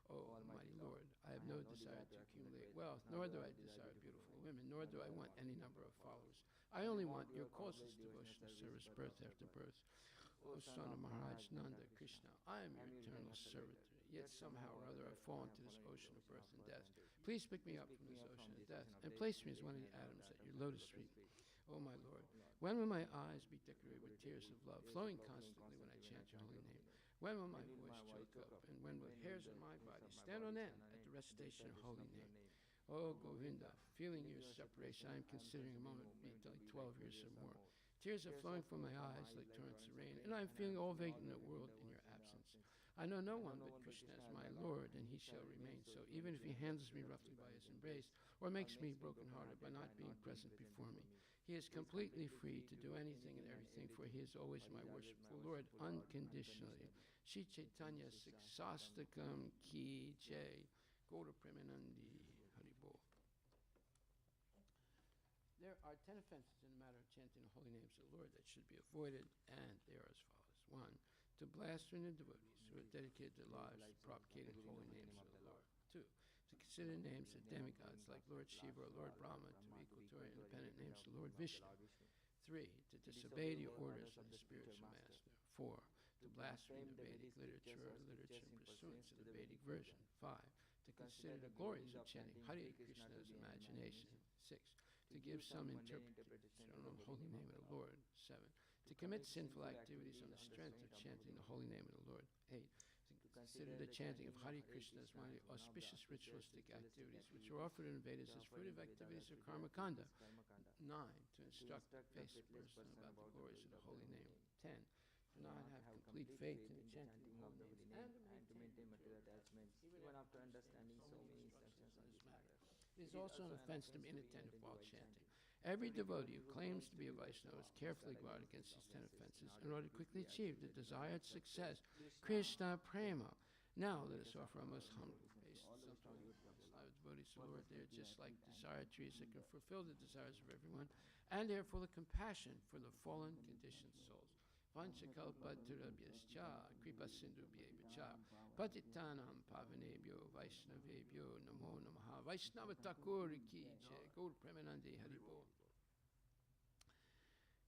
O Almighty Lord, I have no desire to accumulate wealth, nor do I desire beautiful women, nor do I want any number of followers. I only want your causeless devotional service birth after birth. O son of Maharaj Nanda Krishna, I am your eternal servitor, yet somehow or other I fall into this ocean of birth and death. Please pick me up from this ocean of death and place me as one of the atoms at your lotus feet. O my Lord, when will my eyes be decorated with tears of love, flowing constantly when I chant your holy name? When will my voice choke up, and when will hairs on my body stand on end at the recitation of holy name? Oh Govinda, feeling your separation, I am considering a moment to be like 12 years or more. Tears are flowing from my eyes like torrents of rain, and I am feeling all vacant in the world in your absence. I know no one but Krishna as my Lord, and he shall remain so, even if he handles me roughly by his embrace, or makes me broken-hearted by not being present before me. He is completely free to do anything and everything, for he is always my worshipful Lord, unconditionally. Shri Chaitanya Siksastakam Ki Jai, Gaura Premanandi Haribol. There are 10 offenses in the matter of chanting the holy names of the Lord that should be avoided, and they are as follows. 1. To blaspheme the devotees who have dedicated their lives to propagating holy names of the Lord. 2. To consider names of demigods like Lord Shiva or Lord Brahma to be equal to our independent names of Lord Vishnu. 3. To disobey the orders of the spiritual master. 4. To blaspheme the Vedic literature or literature in pursuance of the Vedic version. 5. To consider the glories of chanting Hare Krishna as imagination. 6. To give some interpretation on the holy name of the Lord. 7. To commit sinful activities on the strength of chanting the holy name of the Lord. 8. To consider the chanting of Hare Krishna as one of the auspicious ritualistic activities which are offered in Vedas as fruitive activities of karma kanda. 9. To instruct the basic person about the glories of the holy name. 10. To not have complete faith in the chanting of holy names and to maintain material attachments even after understanding so many instructions on this matter. It is also an offense to be inattentive while chanting. Every devotee who claims to be a Vaishnava is carefully guard against these 10 offenses in order to quickly achieve the desired success. Krishna Prema. Now let us offer our most humble obeisances unto the devotees of the Lord. They are just like desire trees that can fulfill the desires of everyone, and they are full of compassion for the fallen, conditioned souls. Vanchakalpatarabhyascha kripasindubhyevacha patitanam pavanebhyo vaishnavebhyo namo namaha. Vaishnava Thakur ki jai. Gaur Premanandi Haribol.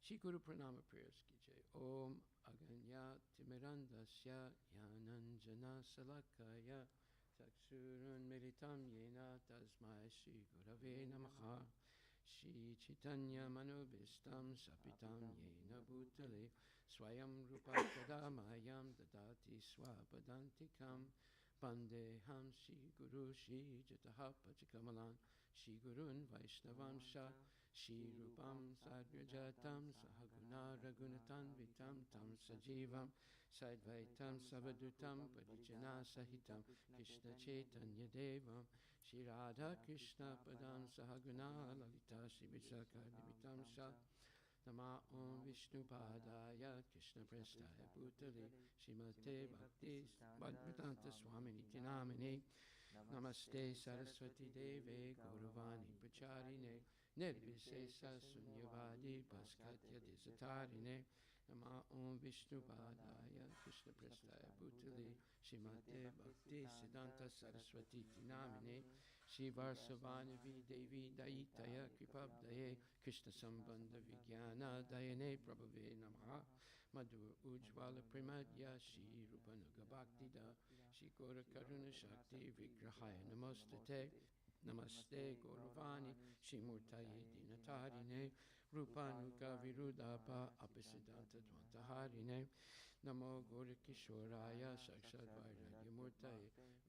Shri Guru Pranama prayers ki jai. Om Aganya Timirandasya Yananjana Salakaya Chakshurun Militam Yena Tasmai Shri Gurave Namaha. Shri Chaitanya Manobhistam Sapitam Yena Bhutale Swayam Rupa Kadamayam Dadati Swapadantikam Bandeham Shri Guru Shri Jataha Pachikamalan Shri Gurun Vaishnavamsha Shri Rupam Sadgurajatam Sahaguna Ragunatan Vitam Tam Sajivam Saidvaitam Savadutam Parijana Sahitam Krishna Chaitanya Devam Shri Radha Krishna Padam Sahaguna Lalita Shri Vitsaka Divitam Sha Nama Om Vishnu Padaya Krishna Prestaya Bhutale Shrimate Bhakti Bhaktivedanta Swamini Tinamini Namaste Saraswati Deve Gauravani Pracharine Nirvisesa Sunyavadi Bhaskatya Desatarine Nama Om Vishnu Padaya Krishna Prestaya Bhutale Shrimate Bhakti Siddhanta Saraswati Tinamine Shivarsavanavi Devi Daitaya Kripabdaye Krishna Sambandha Vijnana Dayane Prabhave Namaha Madhur Ujjvala Primadya Shri Rupanuga Bhaktida Shri Gora Karuna Shakti Vigrahaya Namostate Namaste Gauravani Shri Murtaye Dinatarine Rupanuga Virudapa Apasiddhanta Dvantaharine Namo Gora Kishoraya Sakshat Vairagya Murtaye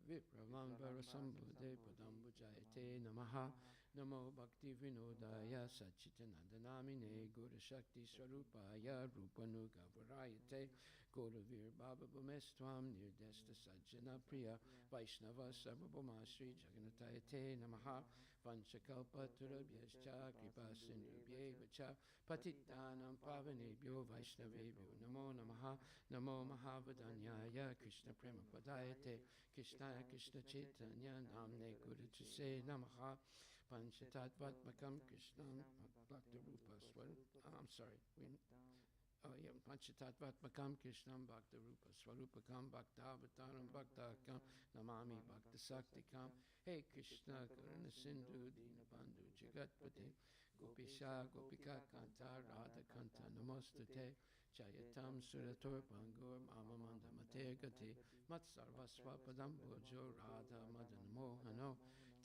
Vipravambara Sambhude Padambujayate Namaha Namo Bhakti Vinodaya Satchitanandanamine Guru Shakti Swarupaya Rupanuga Varayate Guru Vir Baba Bhumestvam Nirdesta Sajjana Priya Vaishnava Sarvabhuma Sri Jaganatayate Namaha Vanchakalpa Turabhyascha Kripa Sindhubhyevacha Patitanam Pavanebhyo Vaishnavebhyo Namo Namaha Namo Mahavadanyaya Krishna Prema Padayate Krishna Krishna Chaitanya Namne Guru Chise Namaha Panchatatvatmakam Krishnam Bhakta Rupa Panchatatvatmakam Krishnam Bhakta Rupa Swarupakam Bhakta Avataram Bhaktakam Namami Bhakta Saktikam. Hey Krishna Karuna Sindhu Dina Bandhu Jagatpate Gopisha Gopika Kanta Radha Kanta Namostate Jayatam Surator Pangur Mamamanda Mate Gate Matsarvaswa Padam Bojo Radha Madan Mohano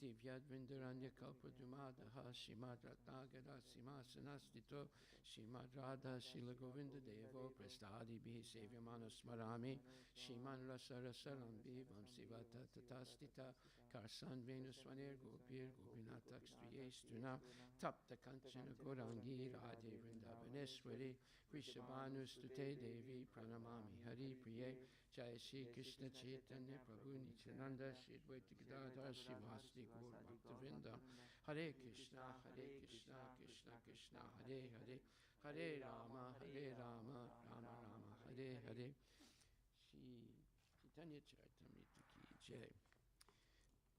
Divyad Vindaranya Kalpadumadaha Shimad Ratnagara Simhasanastito Shimad Radha Shila Govinda Devo Prastadi Bhi Sevyamana Smarami Shiman Rasa Rasarambi Vamsivata Tatastita Karsan Venuswaner Gopir Gopinata Striyestuna Tapta Kanchana Gorangi Radhe Vrindavaneshwari Rishabhanustute Devi Pranamami Hari Priye Jai Shri Krishna Chaitanya Prabhu Nityananda Shri Advaita Gadadhar Shivasti Gaur Bhaktavinda Hare Krishna Krishna Krishna Hare Hare Hare Rama Rama Rama Hare Hare Shri Chaitanya Charitamrita Ki Jai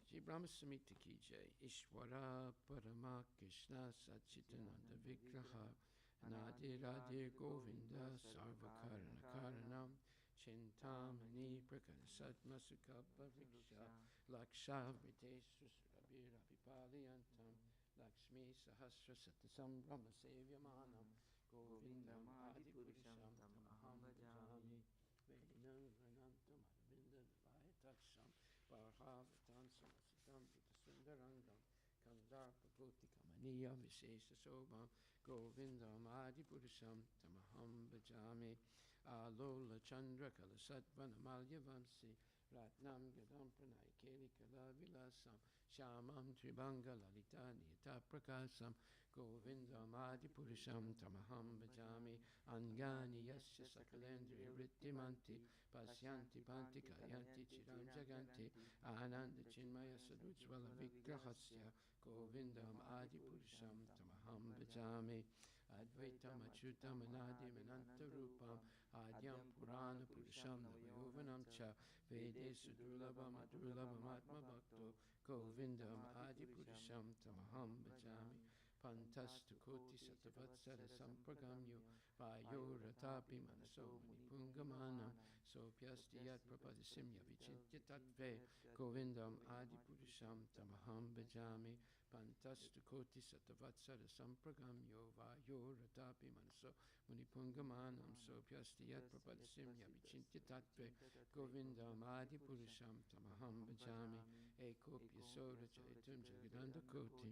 Shri Brahma Samhita Ki Jai Ishwara Parama Krishna Satchitananda Vigraha Nadi Radhe Govinda Sarvakarana Karanam Chintamani Prakasatma Sukapa Vriksha Laksha Vriteshu Surabhira Vipaliyantam Lakshmi Sahasra Satasam Brahma Sevyamanam Govindam Adipurusham Tamaham Bhajami Vedinam Vrinantam Arvinda Vayatacham Parhavatan Samasitam Vitasundarangam Kandarpa Koti Kamaniya Vishesha Sobham Govindam Adipurusham Tamaham Bhajami Alola Chandra Kalasatvan Amalya Vamsi Ratnam Gadam Pranay Keli Kala Vilasam Shamam Tribanga Lalita Niyata Prakasam Govindam Adipurisham Tamaham Bhajami Angani Yasya Sakalendri Rittimanti Pasyanti Panti Kayanti Chiram Jaganti Ananda Chinmaya Sadujvala Vigrahasya Govindam Adipurisham Tamaham Bhajami Advaitam Achyutam Anadim Anantarupam Adyam Purana Purusham Navayovanam Cha Vedesu Durlabam Adurlabam Atma Bhakto Govindam Adipurusham Tamaham Bhajami Pantastu Koti Satavatsara Sampragamyo Vayo Ratapi Manaso Manipungamanam Sopyasti Yat Prapadisimya Vichintya Tatve Govindam Adipurusham Tamaham Bhajami Pantastu Koti Satavatsara Sampragamyo Vayo Ratapi Manaso Munipungamanam Sopyasti Yat Prapadisimya Vichintya Tatve Govindam Adipurusham Tamaham Bhajami Ekopya Sora Chaitum Jagadanda Koti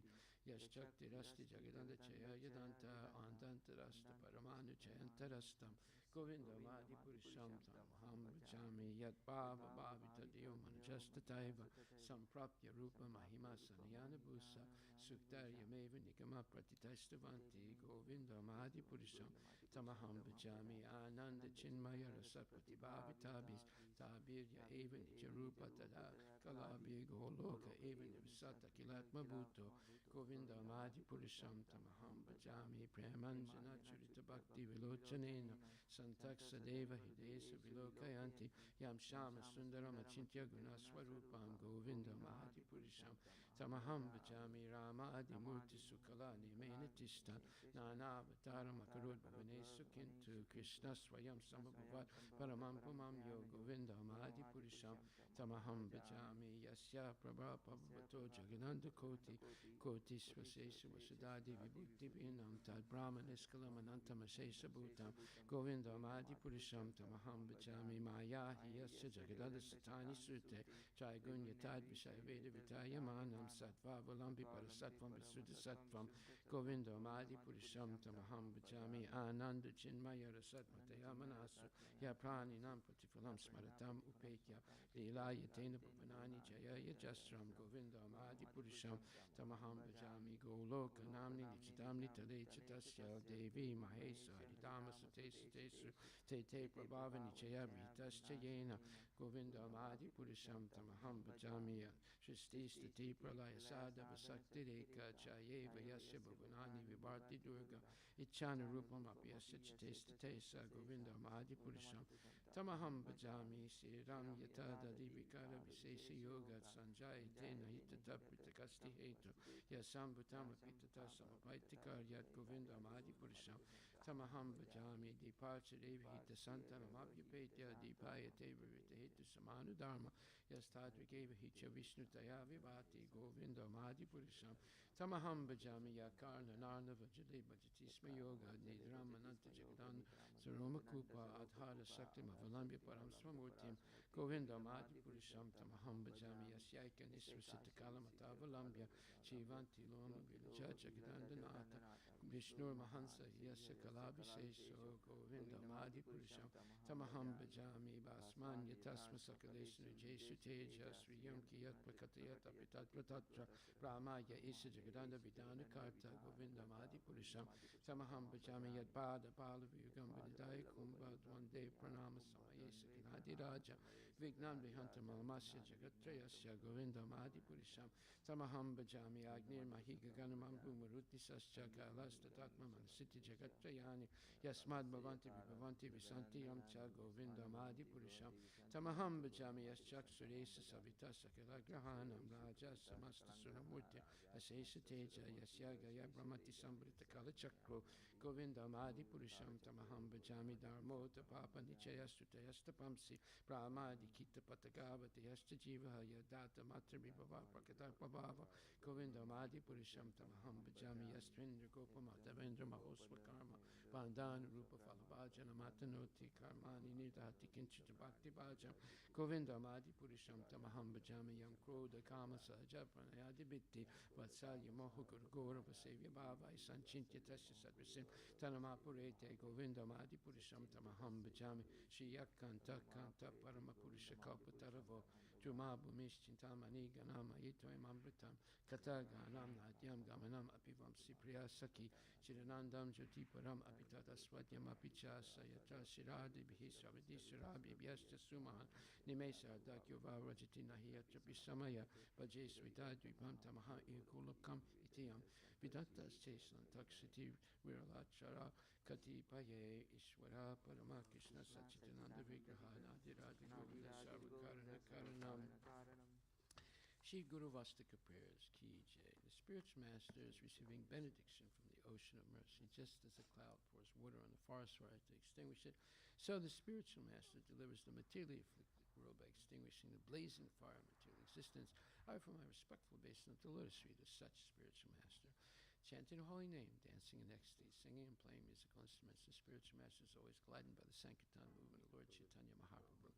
Yashakti Rasti Jagadanda Chaya Yadanta Andanta Rasta Paramanu Chayantarastam Govindam Adipurusham Tamaham Bhajami Yat Bhava Bhavita Deo Manjasta Taiva Samprapya Rupa Mahima Sanayana Bhusa Suktarya Meva Nikama Pratitastavanti Govindam Adipurusham Tamaham Bhajami Ananda Chinmaya Rasapati Bhavitabis Tabirya Eva Nijarupa Tada Kalabi Goloka Eva Nivsata Kilatma Bhuto Govindam Adipurisham Tamaham Bhajami Premanjana Churita Bhakti Vilochanena Santaksa Deva Hidesa Vilokayanti Yam Shama Sundaram Achintya Gunaswarupam Govindam Adipurisham Tamaham Bhajami Rama Adimurti Sukala Nimena Tishtan Nana Avataram Akarud Bhavane Sukintu Krishna Swayam Samabhuvat Paramampamam Yo Govindam Adipurisham Tamaham Bhajami Yasya Prabha Pavato Jagananda Koti Koti Svasesha Vasudadi Vibhuti Vinam Tad Brahman Iskalam Anantam Asesha Bhutam Govindam Adipurisham Tamaham Bhajami Maya Hiyasya Jagadada Satani Sute Jaigun Yatad Vishaya Veda Vitaya Manam Sattva Valambi Parasatvam Visuddha Sattvam Govindam Adipurisham Tamaham Bhajami Ananda Chinmaya Rasat Mataya Manasu Yaprani Nam Pratifalam Smaratam Upekya Lila Yatena Bhuvanani Jaya Yajastram Govindam Adipurisham Tamaham Bhajami Goloka Namni Nichitamni Tale Chitasya Devi Mahesa Haridama Sate Satesu Tete Prabhavani Jaya Vritascha Yena Govindam Adipurisham Tamaham Bhajami Shristi Stati Pralaya Sada Vasakti Reka Chayeva Yasya Bhuvanani Vibharti Durga Ichana Rupam Apyasya Chitestatesa Govindam Adipurisham Tamaham Bhajami Sri Ram Yata Dadi Vikara Visesa Yoga Sanjaya Tena Hitata Pritakasti Hetu Yasambhutama Pitata Samapaitikar Yat Govindam Adipurisham Tamaham Bhajami Deeparcha Devi Hita Santanam Apyapetya Deepaya Teva Vita Hetu Samanu Dharma Yastadrikeva Hicha Vishnu Taya Vivati Govindam Adipurisham Tamaham Bhajami Yakarna Narnava Jale Bhajatisma Yoga Nidram Ananta Jagadan Saromakupa Adhara Sakti Mavalambya Param Swamurtim Govindam Adipurisham Tamaham Bhajami Yasyaika Nisvasita Kalamata Valambya Shivanti Loma Vilaja Jagadandanata Vishnur Mahansa Yasya Kalabhiseso Govindam Adipurisham Tamaham Bhajami Basmanya Tasma Sakalesna Jesu Teja Sri Yunki Yat Prakatayat Apitat Pratatra Brahmaya Isha Jagadanda Vidana Karta Govindam Adipurisham Tamaham Bhajami Yat Bada Bala Vyugam Vidaya Kumbha Dvande Pranama Samayesa Kinadi Raja Vignam Vihanta Malamasya Jagatrayasya Govindam Adipurisham Tamaham Bhajami Agnir Mahiga Ganamam Bhumaruti Sascha Kailas Tatakma Manasiti Jagatrayani Yasmad Bhavanti Vibhavanti Visanti Yamcha Govindam Adipurisham Tamaham Bhajami Yaschak Suresa Savita Sakala Grahanam Raja Samasta Sunamurti Asesa Teja Yasyaga Yabramati Sambrita Kala Chakro Govindam Adipurisham Tamaham Bhajami Dharmota Papa Nichayastutta Yastapamsi Brahmadi Kita Patagavati Yasta Jiva Yadata Matra Vibhava Prakatapa Bhava Govindam Adipurisham Tamaham Bhajami Yastvindra Gopamata Vendra Mahosva Karma Bandhan Rupa Falabhajana Matanoti Karmani Nidhati Kinchita Bhakti Bhajam Govindam Adipurisham Tamaham Bhajami Yam Kroda Kama Sajapana Adibiti Vatsalya Moha Guru Gora Vasevya Bhava Sanchintya Tasya Sadvisim Tanamapurete Govindam Adipurisham Tamaham Bhajami Shri Yakanta Kanta Paramapurisha Kalpataravo Jumabu Mischintamani Ganama Yitoim Amritam Kataganam Nadyam Gamanam Apivam Sipriya Saki Chiranandam Jyotiparam Apitata Swadyam Apicha Sayatra Shiradi Bhisravadi Surabi Vyasta Sumahan Nimesa Dakyova Rajati Nahiyatra Pisamaya Bhaje Svita Dvipam Tamaha Ikulakam Itiyam Vidatas Cheslan Taksiti Viralachara Kati Paye Ishwara Parama Krishna Sachitananda Vigraha Nadiradi Govinda Sarvakarana Karanam Shri Guru Vastika prayers, Ki Jai. The spiritual master is receiving benediction from the ocean of mercy. Just as a cloud pours water on the forest fire to extinguish it, so the spiritual master delivers the materially afflicted world by extinguishing the blazing fire of material existence. I offer my respectful obeisance to the lotus feet of such spiritual master. Chanting the holy name, dancing in ecstasy, singing and playing musical instruments, the spiritual master is always gladdened by the Sankirtan movement of Lord Chaitanya Mahaprabhu.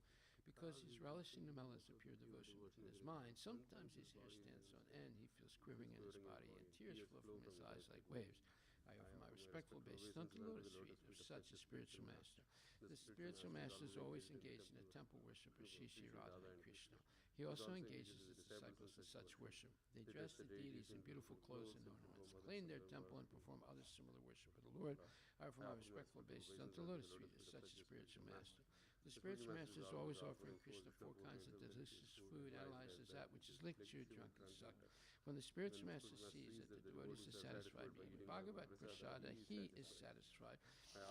Because he's relishing the mellows of pure devotion within his mind, sometimes his hair stands on end, he feels quivering in his body, and tears flow from his eyes like waves. I offer my respectful obeisance unto the lotus feet of such a spiritual master. The spiritual master is always engaged in the temple worship of Shri Shri Radha and Krishna. He also engages his disciples in such worship. They dress the deities in beautiful clothes and ornaments, clean their temple, and perform other similar worship of the Lord. I offer my respectful obeisance unto the lotus feet of such a spiritual master. The spiritual master is always offering Krishna 4 kinds of delicious food, analyzes that which is licked, chewed, drunk, and sucked. When the spiritual master sees that the devotees are satisfied by eating Bhagavat Prasada, he is satisfied.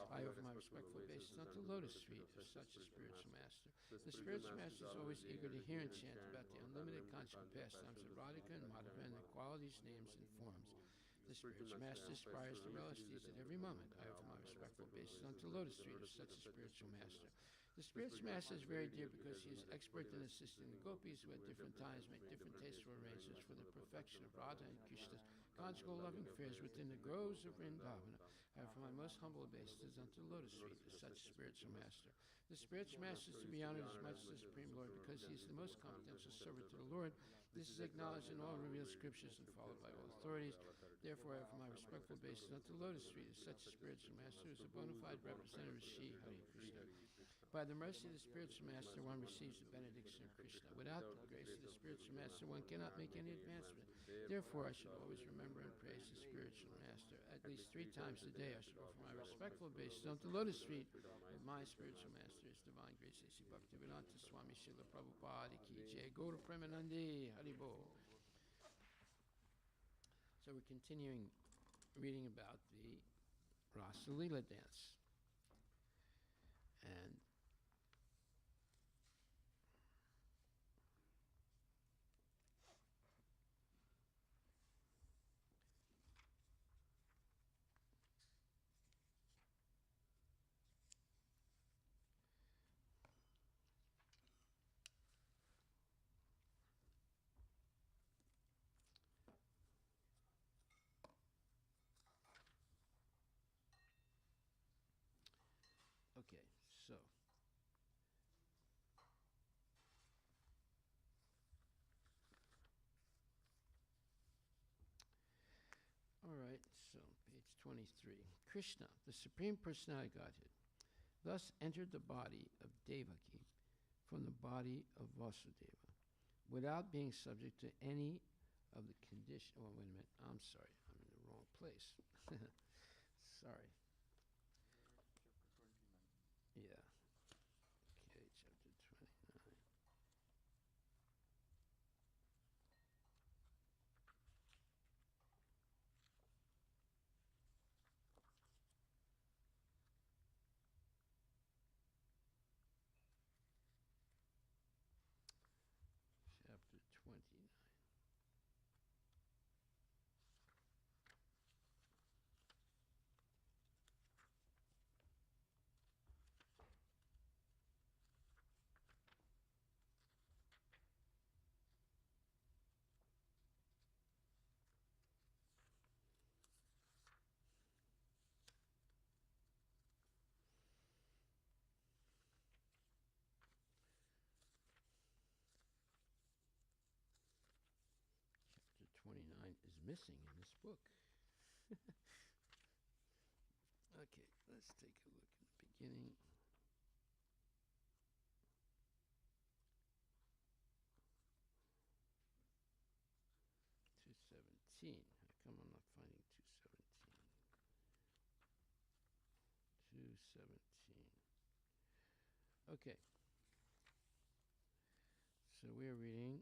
I offer my respectful obeisance unto the lotus feet of such a spiritual master. The spiritual master is always eager to hear and chant about the unlimited conjugal pastimes of Radhika and Madhava and their qualities, names, and forms. The spiritual master aspires to relish these at every moment. I offer my respectful obeisance unto the lotus feet of such a spiritual master. The spiritual master is very dear because he is expert in assisting the gopis who at different times make different tasteful arrangements for the perfection of Radha and Krishna's conjugal loving affairs within the groves of Vrindavana. I offer my most humble obeisances unto the lotus feet of such a spiritual master. The spiritual master is to be honored as much as the Supreme Lord because he is the most confidential servant to the Lord. This is acknowledged in all revealed scriptures and followed by all authorities. Therefore, I offer my respectful obeisance unto the lotus feet of such a spiritual master who is a bona fide representative of Shri Hare Krishna. By the mercy of the spiritual master, one receives the benediction of Krishna. Without the grace of the spiritual master, one cannot make any advancement. Therefore, I should always remember and praise the spiritual master. At least 3 times a day, I should offer my respectful obeisance unto the lotus feet of my spiritual master, His Divine Grace, A.C. Bhaktivedanta Swami Srila Prabhupada Ki Jai, Gaura Premanande, Hari Bol. So we're continuing reading about the Rasa Leela dance. And Okay, so. All right, so page 23. Krishna, the Supreme Personality of Godhead, thus entered the body of Devaki from the body of Vasudeva without being subject to any of the condition. Oh, wait a minute. I'm sorry. I'm in the wrong place. Sorry. Yeah. Okay, chapter 29. Chapter 29. Chapter 29 is missing in this book. Okay, let's take a look at the beginning. 217. How come I'm not finding 217? 217. Okay. So we're reading.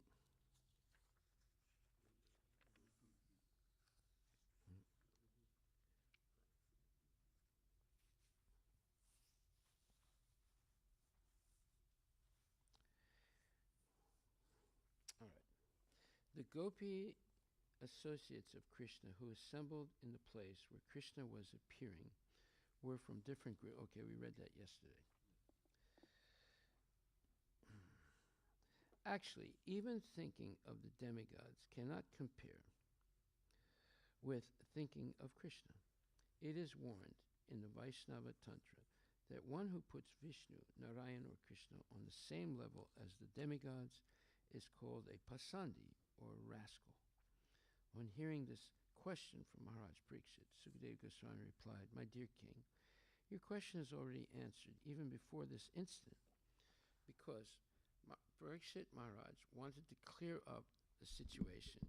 All right. The Gopi associates of Krishna who assembled in the place where Krishna was appearing were from different groups. Okay, we read that yesterday. Actually, even thinking of the demigods cannot compare with thinking of Krishna. It is warned in the Vaishnava Tantra that one who puts Vishnu, Narayan, or Krishna on the same level as the demigods is called a pasandi, or a rascal. On hearing this question from Maharaj Parikshit, Sukadeva Goswami replied, "My dear king, your question is already answered even before this incident, because Parikshit Maharaj wanted to clear up the situation.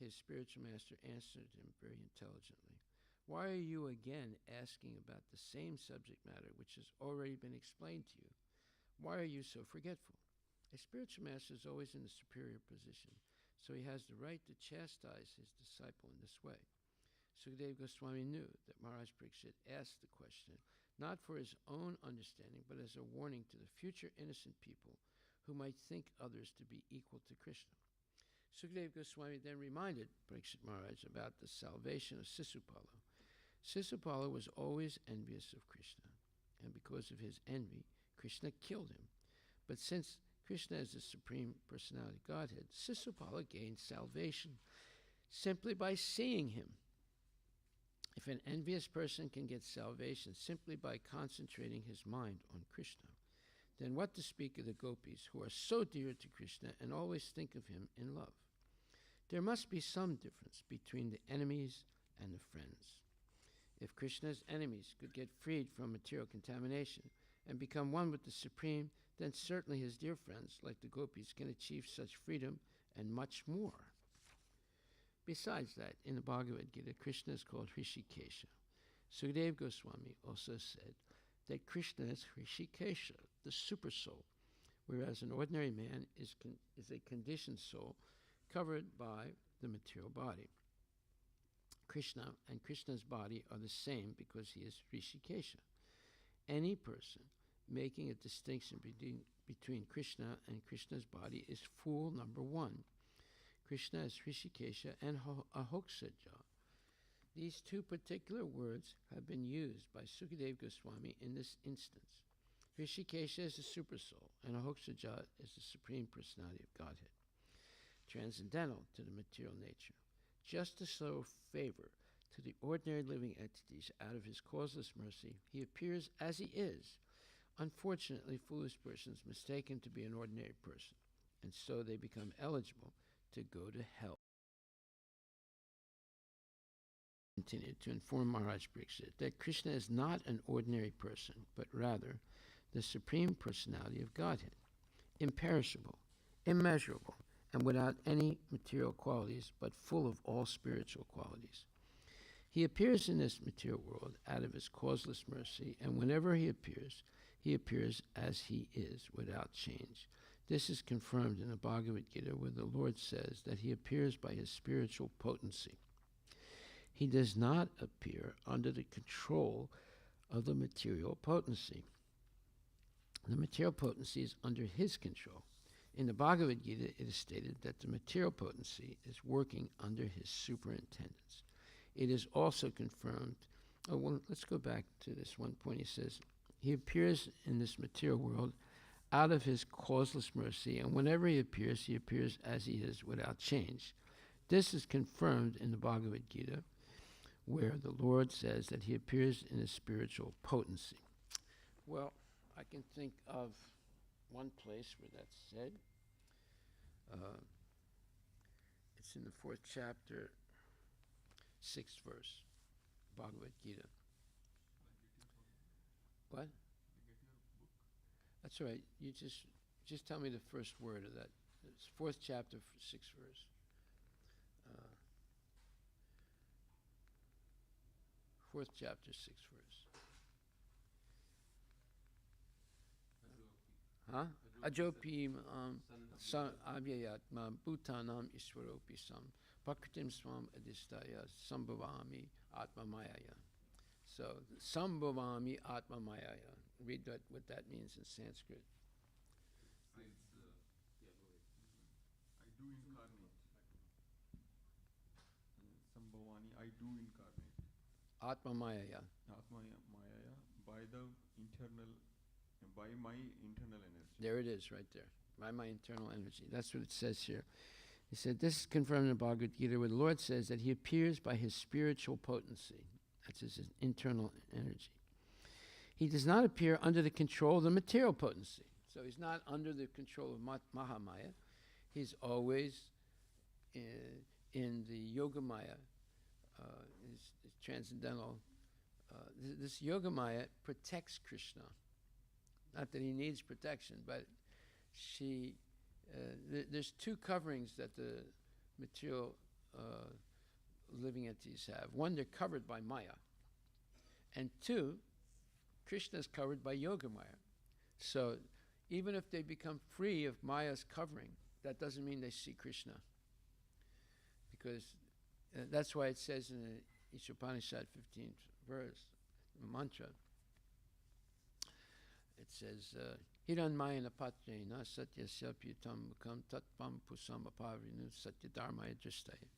His spiritual master answered him very intelligently. Why are you again asking about the same subject matter which has already been explained to you? Why are you so forgetful? A spiritual master is always in the superior position, so he has the right to chastise his disciple in this way." Sukadeva Goswami knew that Maharaj Parikshit asked the question not for his own understanding, but as a warning to the future innocent people who might think others to be equal to Krishna. Sukadeva Goswami then reminded Parikshit Maharaj about the salvation of Sisupala. Sisupala was always envious of Krishna, and because of his envy, Krishna killed him. But since Krishna is the Supreme Personality of Godhead, Sisupala gained salvation simply by seeing him. If an envious person can get salvation simply by concentrating his mind on Krishna, then what to speak of the gopis who are so dear to Krishna and always think of him in love? There must be some difference between the enemies and the friends. If Krishna's enemies could get freed from material contamination and become one with the Supreme, then certainly his dear friends, like the gopis, can achieve such freedom and much more. Besides that, in the Bhagavad Gita, Krishna is called Hrishikesha. Sukadeva Goswami also said that Krishna is Hrishikesha, the super soul, whereas an ordinary man is a conditioned soul covered by the material body. Krishna and Krishna's body are the same because he is Hrishikesha. Any person making a distinction between Krishna and Krishna's body is fool number one. Krishna is Hrishikesha and Ahoksaja. These two particular words have been used by Sukadeva Goswami in this instance. Hrishikesha is the super soul, and Ahoksaja is the Supreme Personality of Godhead, transcendental to the material nature. Just to show favor to the ordinary living entities out of his causeless mercy, he appears as he is, Unfortunately, foolish persons mistake him to be an ordinary person, and so they become eligible to go to hell. Continued to inform Maharaj Pariksit that Krishna is not an ordinary person, but rather the Supreme Personality of Godhead, imperishable, immeasurable, and without any material qualities, but full of all spiritual qualities. He appears in this material world out of his causeless mercy, and whenever he appears as he is, without change. This is confirmed in the Bhagavad Gita, where the Lord says that he appears by his spiritual potency. He does not appear under the control of the material potency. The material potency is under his control. In the Bhagavad Gita, it is stated that the material potency is working under his superintendence. It is also confirmed. Let's go back to this one point. He says, he appears in this material world out of his causeless mercy, and whenever he appears as he is, without change. This is confirmed in the Bhagavad Gita, where the Lord says that he appears in his spiritual potency. Well, I can think of one place where that's said. It's in the 4th chapter, 6th verse, Bhagavad Gita. What? That's all right. You just tell me the first word of that. It's 4th chapter, 6th verse. 4th chapter, 6th verse. Huh? Ajopi abhyayatma bhutanam iswaropi sam pakritim swam adistaya sambhavami atma mayaya. So, sambhavami atma mayaya. Read what that means in Sanskrit. I do incarnate. Sambhavani, I do incarnate. Atma mayaya. Atma mayaya, by my internal energy. There it is, right there. By my internal energy. That's what it says here. He said, this is confirmed in the Bhagavad Gita, where the Lord says that he appears by his spiritual potency. That's his internal energy. He does not appear under the control of the material potency. So he's not under the control of Mahamaya. He's always in the Yogamaya, his transcendental. This Yogamaya protects Krishna. Not that he needs protection, but there's two coverings that the material living entities have. One, they're covered by Maya. And two, Krishna is covered by Yogamaya. So even if they become free of Maya's covering, that doesn't mean they see Krishna. Because that's why it says in the Ishopanishad 15th verse, mantra, it says, Hiranmayana patrena satyasya pyutam mukam tatpam pusam apavrinu satyadharmaya dristaya.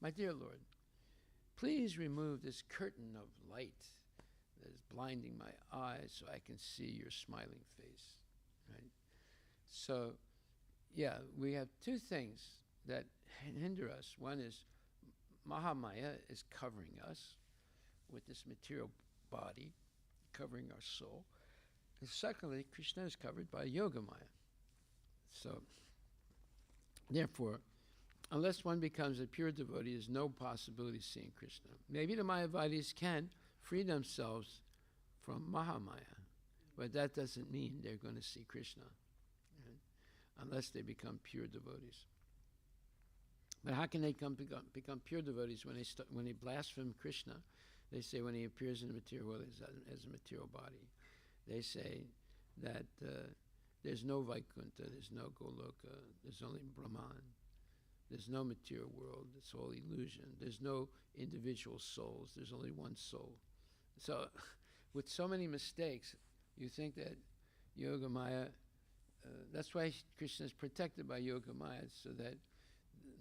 My dear Lord, please remove this curtain of light that is blinding my eyes so I can see your smiling face. Right? So, yeah, we have two things that hinder us. One is Mahamaya is covering us with this material body, covering our soul. And secondly, Krishna is covered by Yogamaya. So, therefore, unless one becomes a pure devotee, there's no possibility of seeing Krishna. Maybe the Mayavadis can free themselves from Mahamaya, but that doesn't mean they're going to see Krishna, right? Unless they become pure devotees. But how can they become pure devotees when they blaspheme Krishna? They say when he appears in the material world as a material body. They say that there's no Vaikuntha, there's no Goloka, there's only Brahman. There's no material world, it's all illusion. There's no individual souls, there's only one soul. So, with so many mistakes, you think that Yogamaya, that's why Krishna is protected by Yogamaya, so that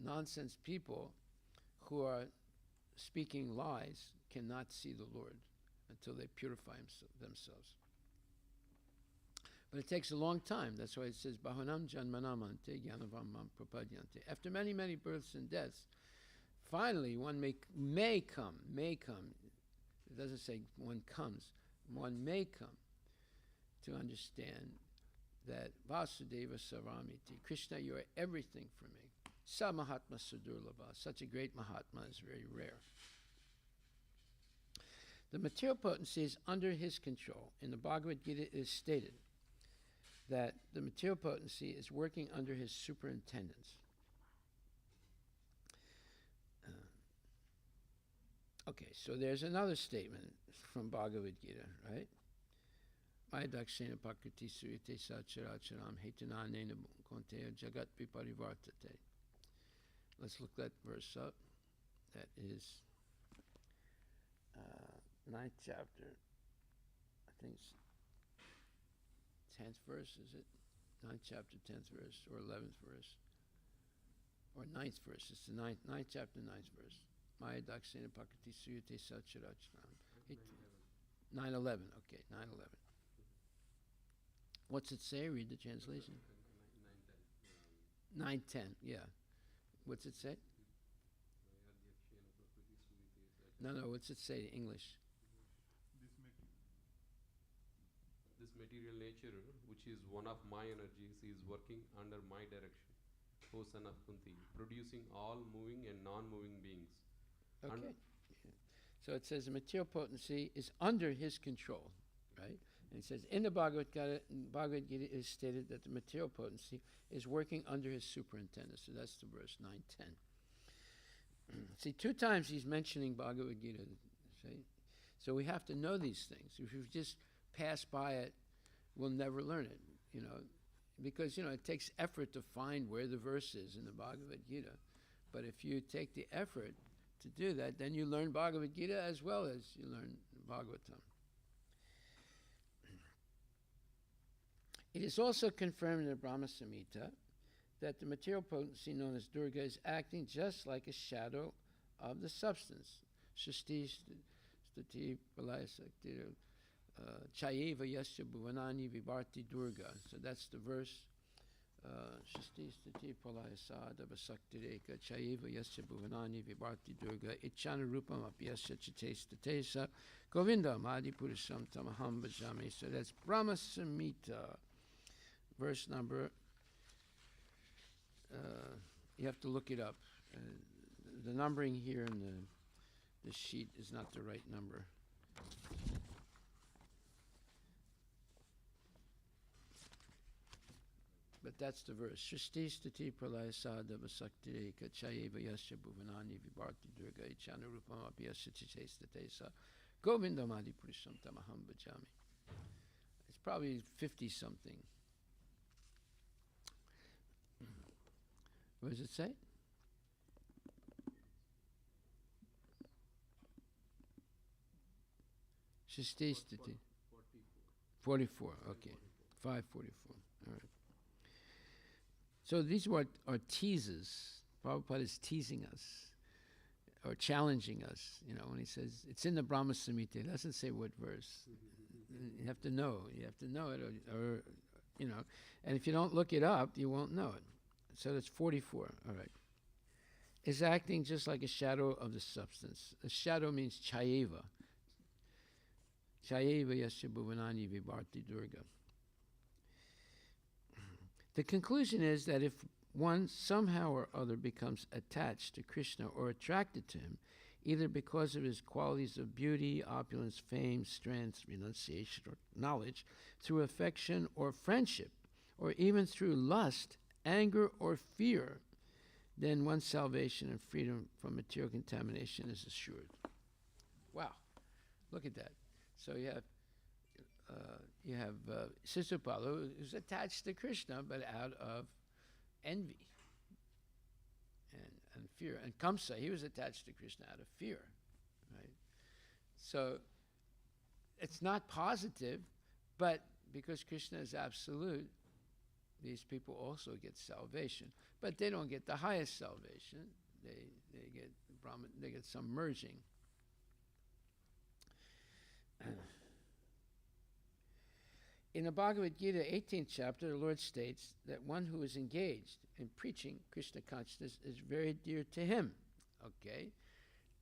nonsense people who are speaking lies cannot see the Lord until they purify themselves. But it takes a long time. That's why it says, Bahunam janmanamante jnanavamam prapadyante. After many, many births and deaths, finally one may come. It doesn't say one comes. One may come to understand that Vasudeva Saramiti, Krishna, you are everything for me. Sa Mahatma Sudurlabha, such a great Mahatma is very rare. The material potency is under his control. In the Bhagavad Gita, it is stated that the material potency is working under his superintendence. Okay, so there's another statement from Bhagavad Gita, right? Maya dakshena pakriti suyate sacharacharam hetunanena konteya jagat viparivartate. Let's look that verse up. That is 9th chapter. I think it's 10th verse, is it? 9th chapter, 10th verse, or 11th verse, or 9th verse. It's the 9th chapter, 9th verse. Maya dakshena pakriti suyate sacharacharam. 9:11. Okay, 9:11. What's it say? Read the translation. 9:10. Yeah. What's it say? No. What's it say in English? This material nature, which is one of my energies, is working under my direction, O son of Kunti, producing all moving and non-moving beings. Okay. So it says the material potency is under his control, right? And it says in the Bhagavad Gita it is stated that the material potency is working under his superintendence. So that's the verse 9:10. See, 2 times he's mentioning Bhagavad Gita. See? So we have to know these things. If we just pass by it, we'll never learn it, because, it takes effort to find where the verse is in the Bhagavad Gita. But if you take the effort to do that, then you learn Bhagavad Gita as well as you learn Bhagavatam. It is also confirmed in the Brahma Samhita that the material potency known as Durga is acting just like a shadow of the substance. Shasti stati palaya sakti chayeva yasya bhuvanani vivarti Durga. So that's the verse. Shasti stati palaya sadava saktireka chayeva yasya bhuvanani vivarti Durga ichana rupam apyasya chitestatesa govindam adipurusam tamaham bhajami. So that's Brahma Samhita. Verse number, you have to look it up. The numbering here in the sheet is not the right number. But that's the verse. Shristi stati pralaya sadava saktireka chayeva yasya bhuvanani vivarti durga ichana rupam apyasya chitestatesa govindam adipurusam tamaham bhajami. It's probably 50-something. What does it say? Shasti stati. 44. Okay. 544. All right. So these are teases. Prabhupada is teasing us or challenging us, when he says it's in the Brahma Samhita. It doesn't say what verse. You have to know. You have to know it, or and if you don't look it up, you won't know it. So that's 44. All right. Is acting just like a shadow of the substance. A shadow means chayeva. Chayeva yasya bhuvanani vivarti durga. The conclusion is that if one somehow or other becomes attached to Krishna or attracted to him, either because of his qualities of beauty, opulence, fame, strength, renunciation, or knowledge, through affection or friendship, or even through lust, anger, or fear, then one's salvation and freedom from material contamination is assured. Wow, look at that. So you have Sisupala, who's attached to Krishna, but out of envy and fear. And Kamsa, he was attached to Krishna out of fear, right? So it's not positive, but because Krishna is absolute, these people also get salvation. But they don't get the highest salvation. They get Brahman, they get some merging. In the Bhagavad Gita, 18th chapter, the Lord states that one who is engaged in preaching Krishna consciousness is very dear to him. Okay,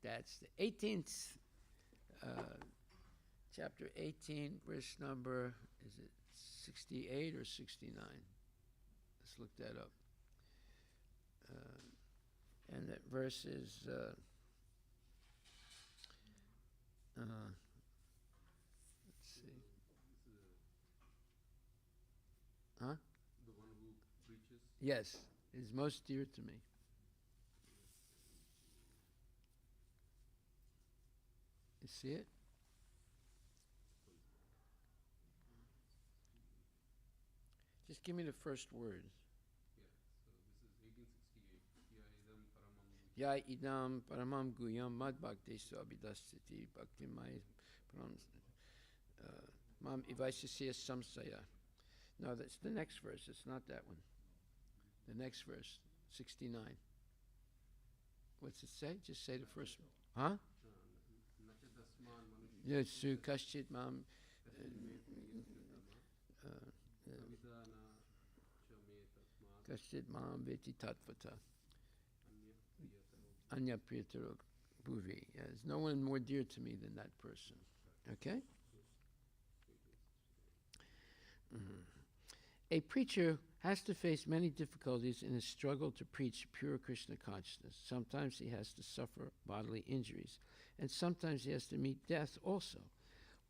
that's the 18th, chapter 18, verse number, is it 68 or 69. Let's look that up. And that verse is let's see. Huh? The one who preaches. Yes, is most dear to me. You see it? Just give me the first word. Yeah, so this is 1868. Ya idam paramam guyam mad bhaktesu abhidastiti bhakti mai mam ivaisasya samsaya. No, that's the next verse. It's not that one. The next verse, 69. What's it say? Just say the first one. Huh? Yes, su kashchit mam kashchit mam veti tatvata anya priyataro bhuvi. There's no one more dear to me than that person. Okay? A preacher has to face many difficulties in his struggle to preach pure Krishna consciousness. Sometimes he has to suffer bodily injuries, and sometimes he has to meet death also.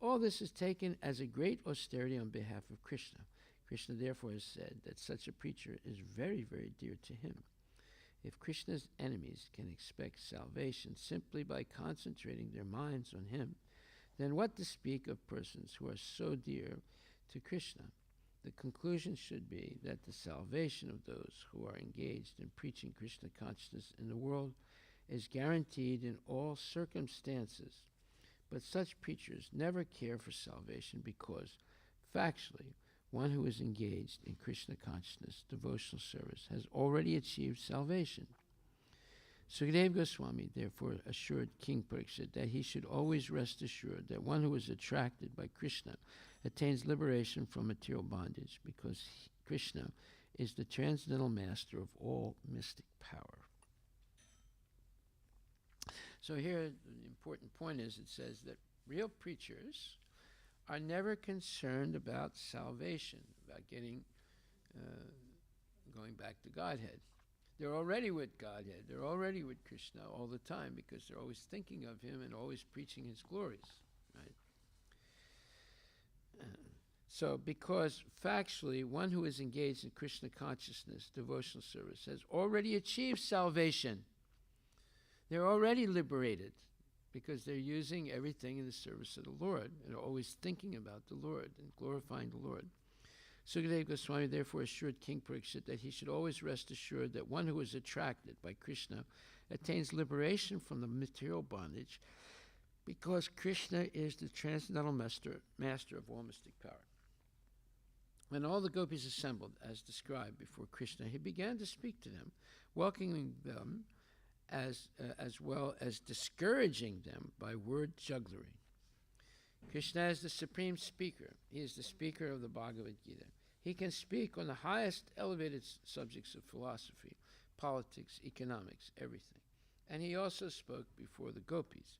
All this is taken as a great austerity on behalf of Krishna. Krishna therefore has said that such a preacher is very, very dear to him. If Krishna's enemies can expect salvation simply by concentrating their minds on him, then what to speak of persons who are so dear to Krishna? The conclusion should be that the salvation of those who are engaged in preaching Krishna consciousness in the world is guaranteed in all circumstances. But such preachers never care for salvation because, factually, one who is engaged in Krishna consciousness, devotional service, has already achieved salvation. Sukadeva Goswami therefore assured King Parikshit that he should always rest assured that one who is attracted by Krishna attains liberation from material bondage because Krishna is the transcendental master of all mystic power. So here the important point is it says that real preachers are never concerned about salvation, about going back to Godhead. They're already with Godhead. They're already with Krishna all the time because they're always thinking of him and always preaching his glories, right? So because factually one who is engaged in Krishna consciousness, devotional service, has already achieved salvation. They're already liberated because they're using everything in the service of the Lord and are always thinking about the Lord and glorifying the Lord. Sukadeva Goswami therefore assured King Parikshit that he should always rest assured that one who is attracted by Krishna attains liberation from the material bondage because Krishna is the transcendental master of all mystic power. When all the gopis assembled, as described before Krishna, he began to speak to them, welcoming them as well as discouraging them by word jugglery. Krishna is the supreme speaker. He is the speaker of the Bhagavad Gita. He can speak on the highest elevated subjects of philosophy, politics, economics, everything. And he also spoke before the gopis,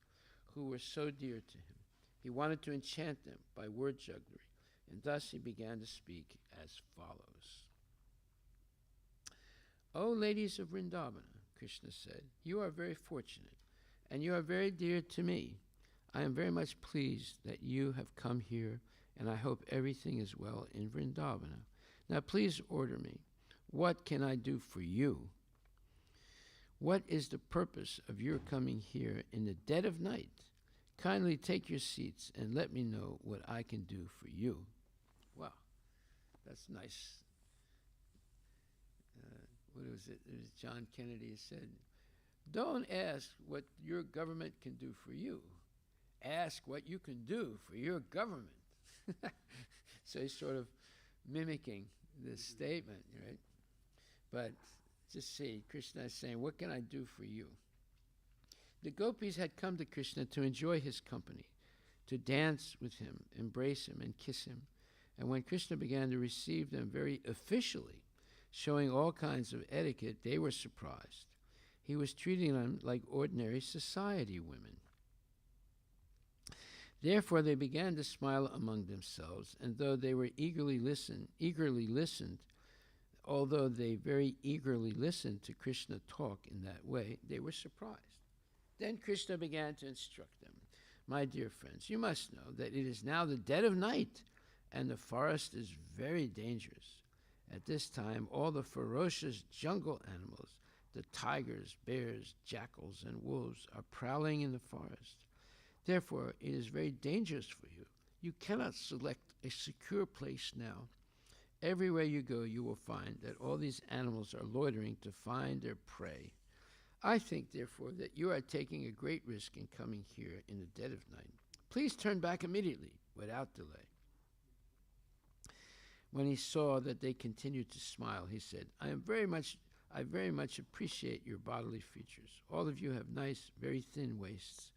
who were so dear to him. He wanted to enchant them by word jugglery, and thus he began to speak as follows. O ladies of Vrindavana, Krishna said, you are very fortunate, and you are very dear to me. I am very much pleased that you have come here, and I hope everything is well in Vrindavana. Now please order me. What can I do for you? What is the purpose of your coming here in the dead of night? Kindly take your seats and let me know what I can do for you. Wow, that's nice. What was it? It was John Kennedy said, don't ask what your government can do for you. Ask what you can do for your government. So he's sort of mimicking this statement, right? But just see, Krishna is saying, what can I do for you? The gopis had come to Krishna to enjoy his company, to dance with him, embrace him, and kiss him. And when Krishna began to receive them very officially, showing all kinds of etiquette, they were surprised. He was treating them like ordinary society women. Therefore they began to smile among themselves, and though they were although they very eagerly listened to Krishna talk in that way, they were surprised. Then Krishna began to instruct them. My dear friends, you must know that it is now the dead of night, and the forest is very dangerous. At this time, all the ferocious jungle animals, the tigers, bears, jackals, and wolves, are prowling in the forest. Therefore, it is very dangerous for you. You cannot select a secure place now. Everywhere you go, you will find that all these animals are loitering to find their prey. I think, therefore, that you are taking a great risk in coming here in the dead of night. Please turn back immediately, without delay. When he saw that they continued to smile, he said, I very much appreciate your bodily features. All of you have nice, very thin waists.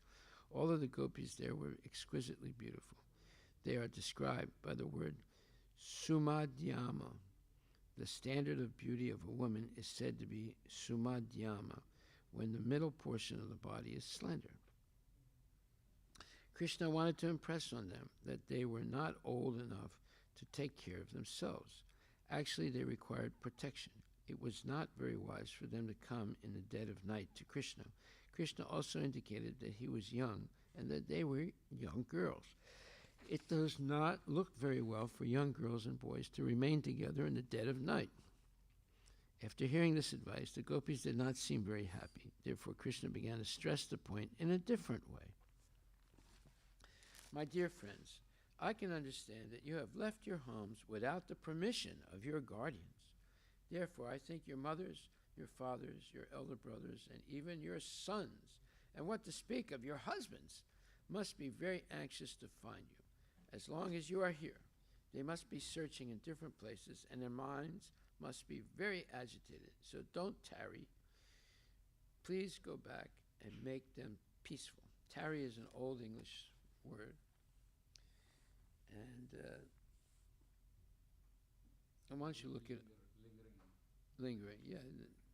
All of the gopis there were exquisitely beautiful. They are described by the word sumadhyama. The standard of beauty of a woman is said to be sumadhyama, when the middle portion of the body is slender. Krishna wanted to impress on them that they were not old enough to take care of themselves. Actually, they required protection. It was not very wise for them to come in the dead of night to Krishna. Krishna also indicated that he was young and that they were young girls. It does not look very well for young girls and boys to remain together in the dead of night. After hearing this advice, the gopis did not seem very happy. Therefore, Krishna began to stress the point in a different way. My dear friends, I can understand that you have left your homes without the permission of your guardians. Therefore, I think your mothers, your fathers, your elder brothers, and even your sons, and what to speak of your husbands, must be very anxious to find you. As long as you are here, they must be searching in different places, and their minds must be very agitated. So don't tarry. Please go back and make them peaceful. Tarry is an old English word. And why don't you look at lingering? Yeah,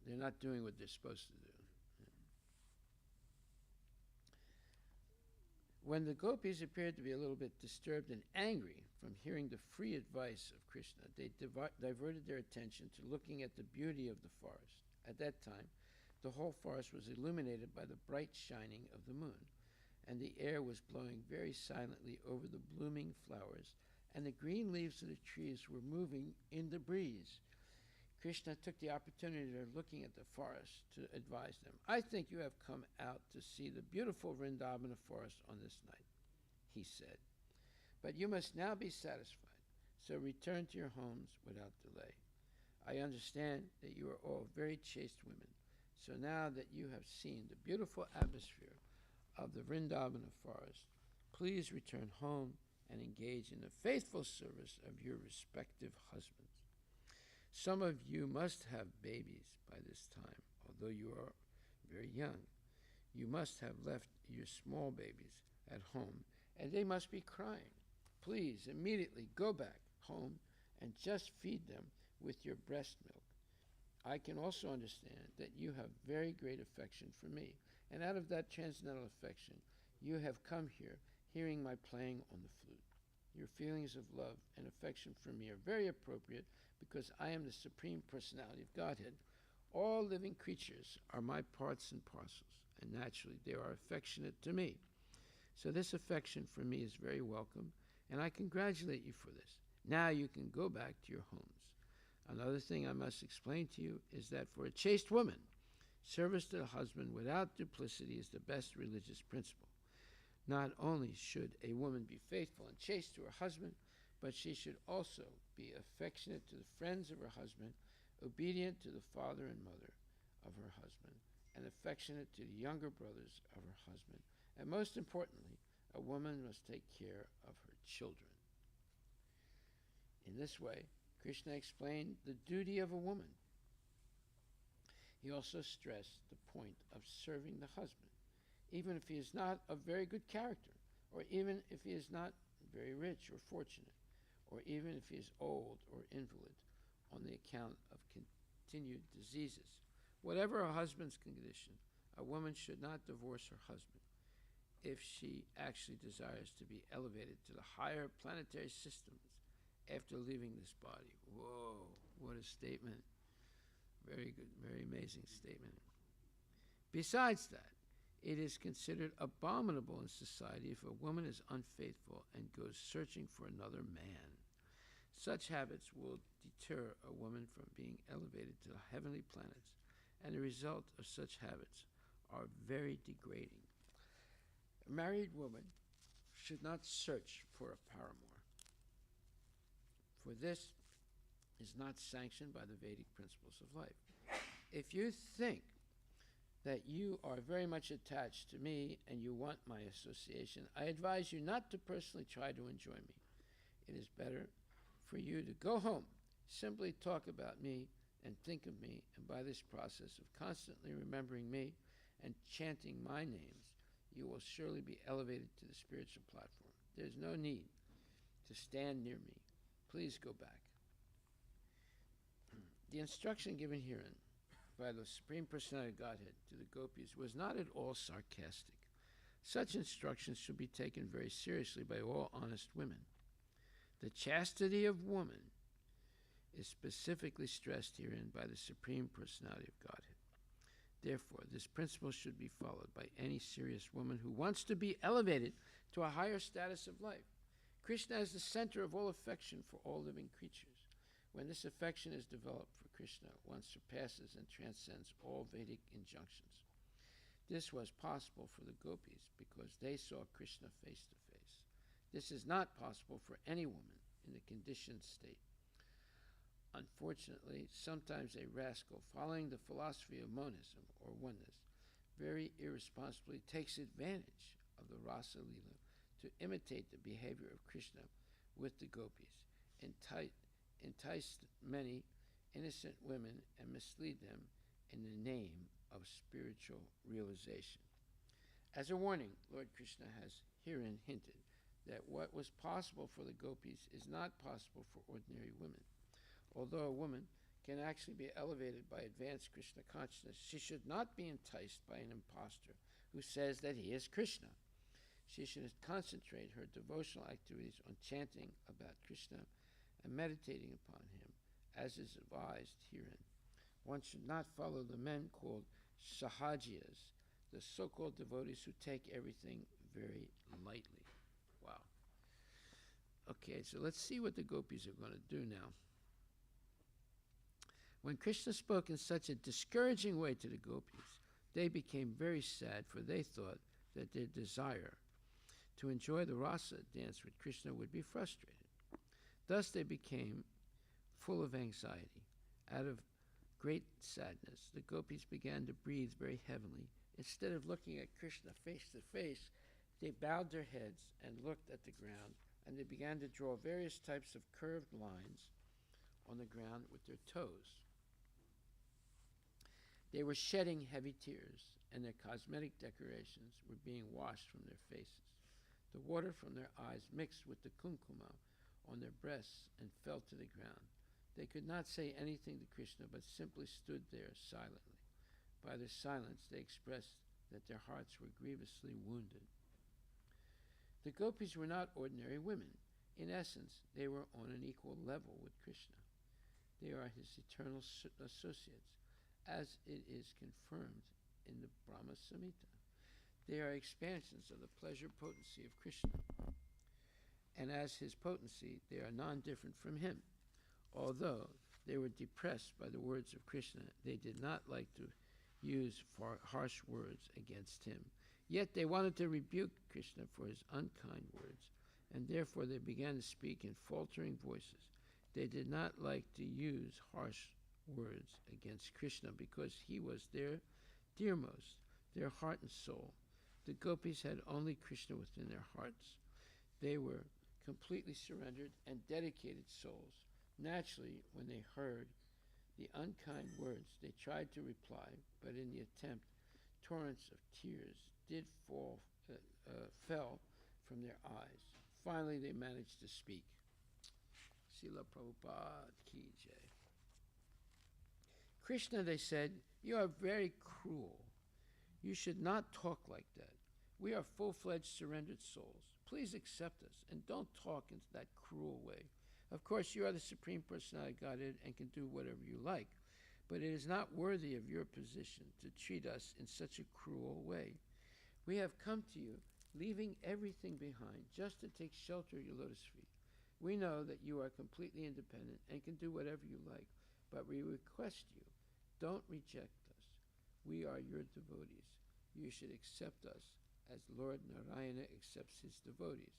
they're not doing what they're supposed to do. When the gopis appeared to be a little bit disturbed and angry from hearing the free advice of Krishna, they diverted their attention to looking at the beauty of the forest. At that time, the whole forest was illuminated by the bright shining of the moon, and the air was blowing very silently over the blooming flowers, and the green leaves of the trees were moving in the breeze. Krishna took the opportunity of looking at the forest to advise them. I think you have come out to see the beautiful Vrindavana forest on this night, he said. But you must now be satisfied, so return to your homes without delay. I understand that you are all very chaste women, so now that you have seen the beautiful atmosphere of the Vrindavana forest, please return home and engage in the faithful service of your respective husbands. Some of you must have babies by this time, although you are very young. You must have left your small babies at home, and they must be crying. Please immediately go back home and just feed them with your breast milk. I can also understand that you have very great affection for me, and out of that transcendental affection, you have come here hearing my playing on the flute. Your feelings of love and affection for me are very appropriate because I am the Supreme Personality of Godhead. All living creatures are my parts and parcels, and naturally they are affectionate to me. So this affection for me is very welcome, and I congratulate you for this. Now you can go back to your homes. Another thing I must explain to you is that for a chaste woman, service to the husband without duplicity is the best religious principle. Not only should a woman be faithful and chaste to her husband, but she should also be affectionate to the friends of her husband, obedient to the father and mother of her husband, and affectionate to the younger brothers of her husband. And most importantly, a woman must take care of her children. In this way, Krishna explained the duty of a woman. He also stressed the point of serving the husband, even if he is not of very good character, or even if he is not very rich or fortunate, or even if he is old or invalid on the account of continued diseases. Whatever her husband's condition, a woman should not divorce her husband. if she actually desires to be elevated to the higher planetary systems after leaving this body. Whoa, what a statement. Very good, very amazing statement. Besides that, it is considered abominable in society if a woman is unfaithful and goes searching for another man. Such habits will deter a woman from being elevated to the heavenly planets, and the result of such habits are very degrading. A married woman should not search for a paramour, for this is not sanctioned by the Vedic principles of life. If you think that you are very much attached to me and you want my association, I advise you not to personally try to enjoy me. It is better for you to go home, simply talk about me and think of me, and by this process of constantly remembering me and chanting my names, you will surely be elevated to the spiritual platform. There's no need to stand near me. Please go back. The instruction given herein by the Supreme Personality of Godhead to the gopis was not at all sarcastic. Such instructions should be taken very seriously by all honest women. The chastity of woman is specifically stressed herein by the Supreme Personality of Godhead. Therefore, this principle should be followed by any serious woman who wants to be elevated to a higher status of life. Krishna is the center of all affection for all living creatures. When this affection is developed for Krishna, one surpasses and transcends all Vedic injunctions. This was possible for the gopis because they saw Krishna face to face. This is not possible for any woman in the conditioned state. Unfortunately, sometimes a rascal, following the philosophy of monism or oneness, very irresponsibly takes advantage of the Rasa Lila to imitate the behavior of Krishna with the gopis, entice many innocent women and mislead them in the name of spiritual realization. As a warning, Lord Krishna has herein hinted that what was possible for the gopis is not possible for ordinary women. Although a woman can actually be elevated by advanced Krishna consciousness, she should not be enticed by an impostor who says that he is Krishna. She should concentrate her devotional activities on chanting about Krishna and meditating upon him, as is advised herein. One should not follow the men called sahajiyas, the so-called devotees who take everything very lightly. Wow. Okay, so let's see what the gopis are going to do now. When Krishna spoke in such a discouraging way to the gopis, they became very sad, for they thought that their desire to enjoy the rasa dance with Krishna would be frustrated. Thus they became full of anxiety. Out of great sadness, the gopis began to breathe very heavily. Instead of looking at Krishna face to face, they bowed their heads and looked at the ground, and they began to draw various types of curved lines on the ground with their toes. They were shedding heavy tears, and their cosmetic decorations were being washed from their faces. The water from their eyes mixed with the kumkuma on their breasts and fell to the ground. They could not say anything to Krishna, but simply stood there silently. By their silence, they expressed that their hearts were grievously wounded. The gopis were not ordinary women. In essence, they were on an equal level with Krishna. They are his eternal associates, as it is confirmed in the Brahma Samhita. They are expansions of the pleasure potency of Krishna. And as his potency, they are non-different from him. Although they were depressed by the words of Krishna, they did not like to use harsh words against him. Yet they wanted to rebuke Krishna for his unkind words, and therefore they began to speak in faltering voices. They did not like to use harsh words against Krishna because he was their dearmost, their heart and soul. The gopis had only Krishna within their hearts. They were completely surrendered and dedicated souls. Naturally, when they heard the unkind words, they tried to reply, but in the attempt, torrents of tears fell from their eyes. Finally, they managed to speak. Srila Prabhupada Ki Jai. Krishna, they said, you are very cruel. You should not talk like that. We are full-fledged surrendered souls. Please accept us and don't talk in that cruel way. Of course, you are the Supreme Personality of Godhead and can do whatever you like, but it is not worthy of your position to treat us in such a cruel way. We have come to you, leaving everything behind, just to take shelter at your lotus feet. We know that you are completely independent and can do whatever you like, but we request you, don't reject us. We are your devotees. You should accept us as Lord Narayana accepts his devotees.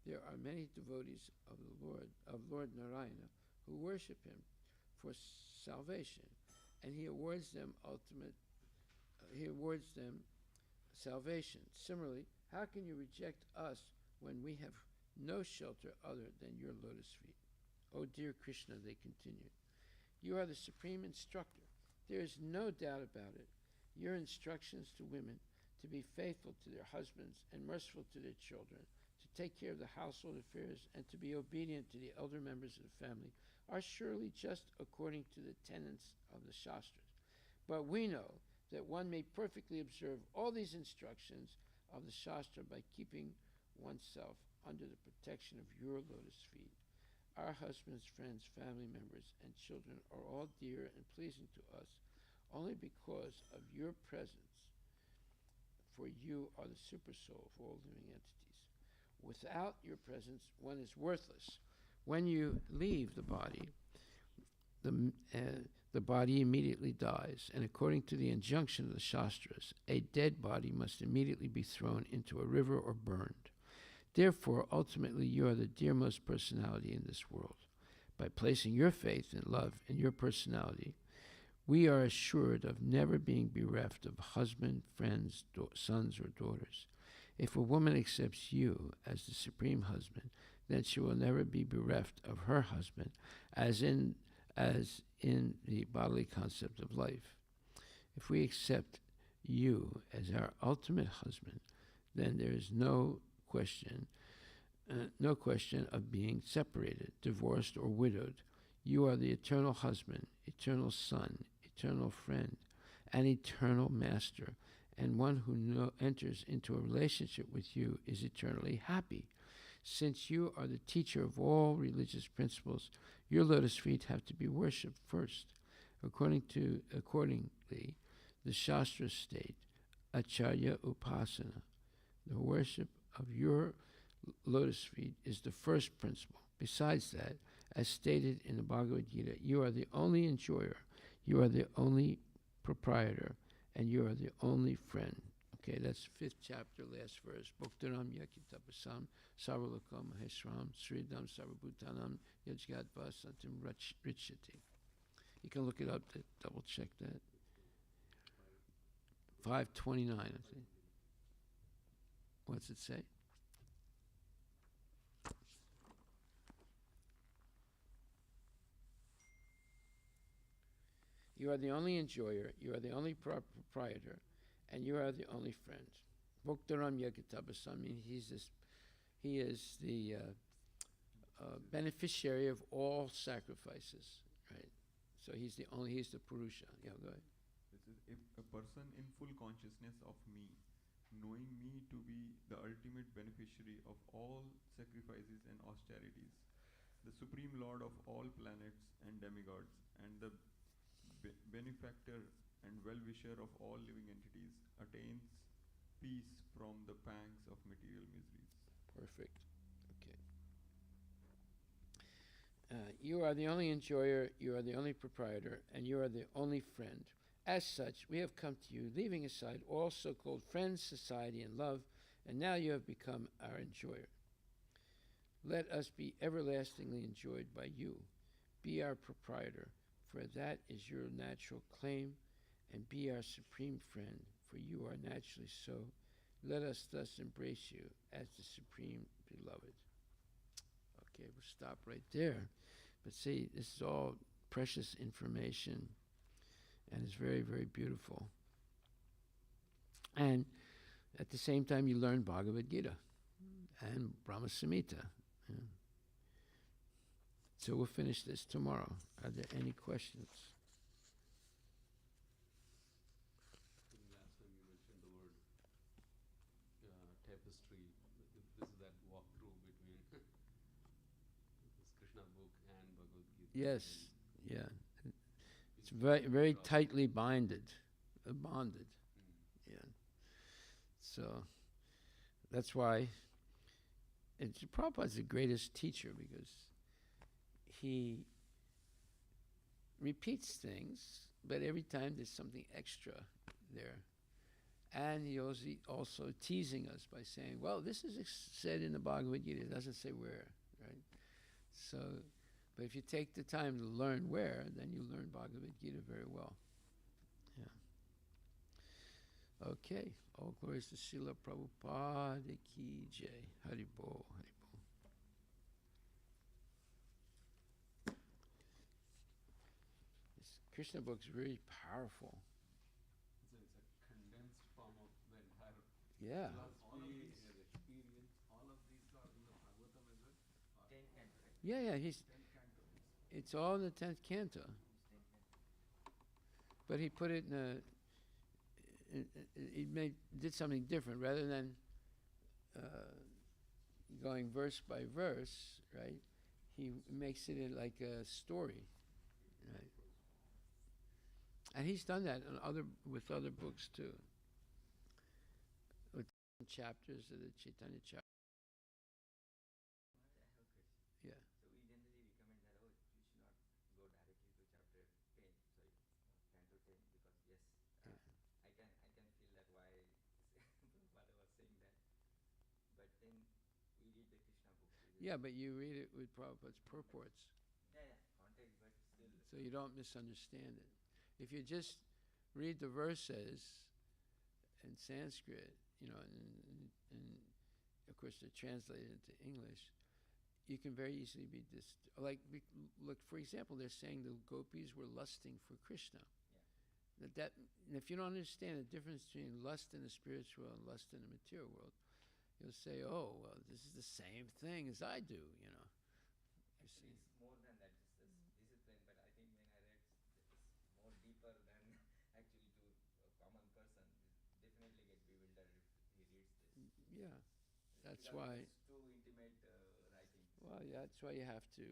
There are many devotees of Lord Narayana who worship him for salvation, and he awards them salvation. Similarly, how can you reject us when we have no shelter other than your lotus feet? Oh dear Krishna, they continued, you are the supreme instructor. There is no doubt about it. Your instructions to women to be faithful to their husbands and merciful to their children, to take care of the household affairs, and to be obedient to the elder members of the family are surely just according to the tenets of the Shastras. But we know that one may perfectly observe all these instructions of the Shastra by keeping oneself under the protection of your lotus feet. Our husbands, friends, family members, and children are all dear and pleasing to us only because of your presence, for you are the super soul of all living entities. Without your presence, one is worthless. When you leave the body, the body immediately dies, and according to the injunction of the Shastras, a dead body must immediately be thrown into a river or burned. Therefore, ultimately, you are the dearmost personality in this world. By placing your faith and love in your personality, we are assured of never being bereft of husband, friends, sons, or daughters. If a woman accepts you as the supreme husband, then she will never be bereft of her husband, as in the bodily concept of life. If we accept you as our ultimate husband, then there is no question of being separated, divorced, or widowed. You are the eternal husband, eternal son, eternal friend, and eternal master, and one who enters into a relationship with you is eternally happy. Since you are the teacher of all religious principles, your lotus feet have to be worshipped first. Accordingly, the Shastras state, Acharya Upasana, the worship of your lotus feet is the first principle. Besides that, as stated in the Bhagavad Gita, you are the only enjoyer, you are the only proprietor, and you are the only friend. Okay, that's 5th chapter, last verse. Bhaktaram yakitapasam sarvalokam maheshram sridam sarvabhutanam yajgadva santim richati. You can look it up to double check that. 529, I think. What's it say? You are the only enjoyer, you are the only proprietor, and you are the only friend. Bhaktaram Yagitabasam, he is the beneficiary of all sacrifices, right? So he's the Purusha. Yeah, go ahead. This is if a person in full consciousness of me, knowing me to be the ultimate beneficiary of all sacrifices and austerities, the supreme lord of all planets and demigods, and the benefactor and well-wisher of all living entities, attains peace from the pangs of material miseries. Perfect. Okay. You are the only enjoyer, you are the only proprietor, and you are the only friend. As such, we have come to you, leaving aside all so-called friends, society, and love, and now you have become our enjoyer. Let us be everlastingly enjoyed by you. Be our proprietor, for that is your natural claim, and be our supreme friend, for you are naturally so. Let us thus embrace you as the supreme beloved. Okay, we'll stop right there. But see, this is all precious information, and it's very, very beautiful. And at the same time, you learn Bhagavad Gita and Brahma Samhita. Yeah. So we'll finish this tomorrow. Are there any questions? Last time you mentioned the word Yes, yeah. It's very, very tightly bonded. Yeah. So that's why Prabhupada's the greatest teacher, because he repeats things, but every time there's something extra there. And he also teasing us by saying, well, this is said in the Bhagavad Gita. It doesn't say where, right? So, but if you take the time to learn where, then you learn Bhagavad Gita very well. Yeah. Okay. All glories to Srila Prabhupada ki jai. Hari Bol, Hari Bol. This Krishna book is very powerful. It's a condensed form of the entire Yeah. philosophy, his experience. All of these are in the Bhagavatam as well. Yeah, it's all in the 10th canto. But he put it did something different. Rather than going verse by verse, right? He makes it like a story, right? And he's done that with other books too. With chapters of the Chaitanya chapter. Yeah. So we generally recommend that, you should not go directly to chapter 10, sorry, 10 to 10, because yes, I can feel that why Prabhupada was saying that. But then we read the Krishna book. Yeah, but you read it with Prabhupada's purports. Yeah, context, but still. So you don't misunderstand it. If you just read the verses in Sanskrit, and of course they're translated into English, you can very easily be look, for example, they're saying the gopis were lusting for Krishna. Yeah. And if you don't understand the difference between lust in the spiritual and lust in the material world, you'll say, oh, well, this is the same thing as I do, You see. It's more than that, it's this discipline, but I think when I read, it's more deeper than actually to a common person. Definitely get bewildered if he reads this. Yeah, that's Because why. it's too intimate writing. Well, yeah, that's why you have to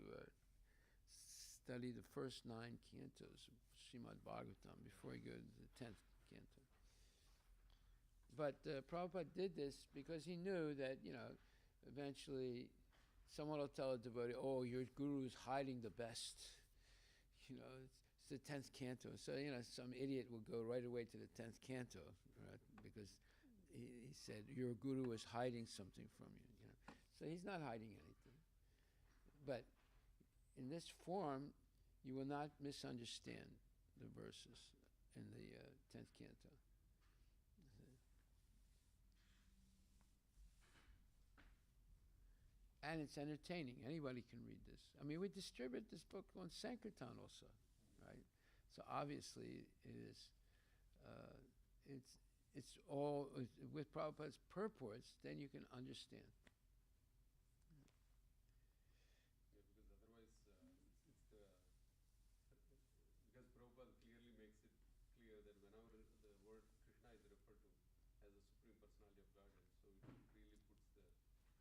study the first 9 cantos of Srimad Bhagavatam before you go to the 10th canto. But Prabhupada did this because he knew that, eventually someone will tell a devotee, oh, your guru is hiding the best. It's the 10th canto. So, some idiot will go right away to the 10th canto, right? Because he said, your guru is hiding something from you. So he's not hiding anything. But in this form, you will not misunderstand the verses in the 10th canto. And it's entertaining. Anybody can read this. I mean, we distribute this book on Sankirtan also, right? So obviously it is, it's all, with Prabhupada's purports, then you can understand. Because Prabhupada clearly makes it clear that whenever the word Krishna is referred to as a supreme personality of Godhead, so it really puts the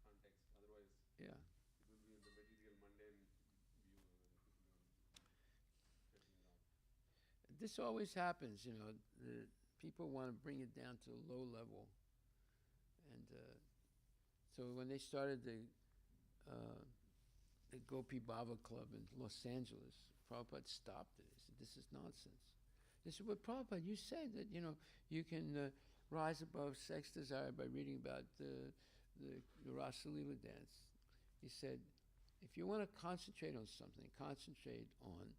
context. Otherwise, Yeah. it will be in the material mundane view and it will be getting down. This always happens, the people want to bring it down to a low level. And so when they started the Gopi Bhava Club in Los Angeles, Prabhupada stopped it. He said, this is nonsense. They said, well, Prabhupada, you said that, you can rise above sex desire by reading about the Rasa Leela dance. He said, if you want to concentrate on something, concentrate on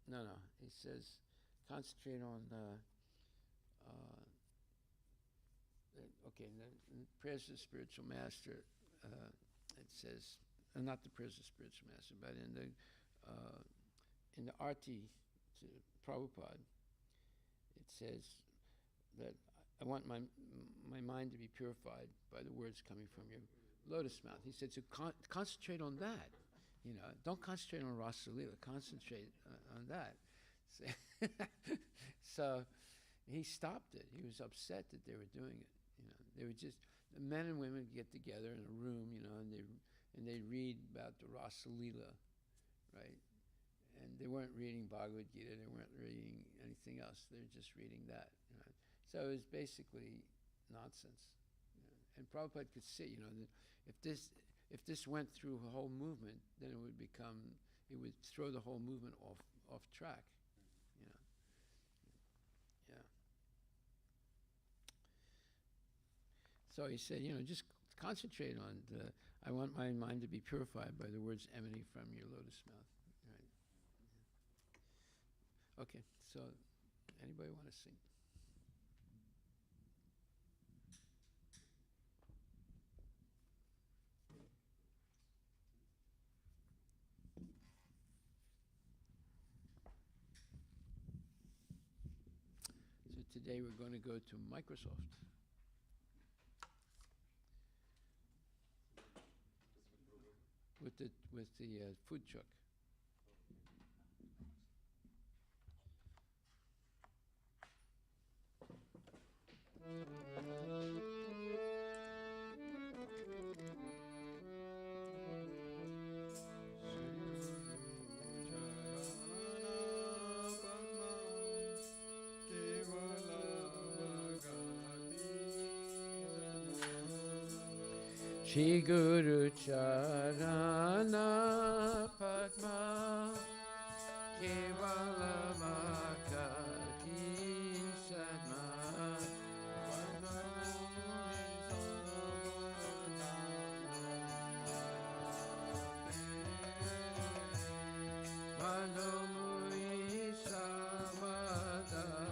no, he says, concentrate on in the prayers of the spiritual master, it says, not the prayers of the spiritual master, but in the Aarti to Prabhupada, it says that I want my mind to be purified by the words coming from your lotus mouth. He said, so concentrate on that. Don't concentrate on Rasa Leela, concentrate on that. So, he stopped it. He was upset that they were doing it. You know, they were just the men and women get together in a room, you know, and they read about the Rasa Leela, right? And they weren't reading Bhagavad Gita. They weren't reading anything else. They were just reading that. You know? So it was basically nonsense. You know? And Prabhupada could see, you know, that if this went through a whole movement, then it would throw the whole movement off track. You know. Yeah. So he said, you know, just concentrate on I want my mind to be purified by the words emanating from your lotus mouth. Right. Yeah. Okay, so anybody want to sing? So today we're going to go to Microsoft. With the food truck. Shri Guru Charana Padma Kevala Makati Sadma Manomui Samadana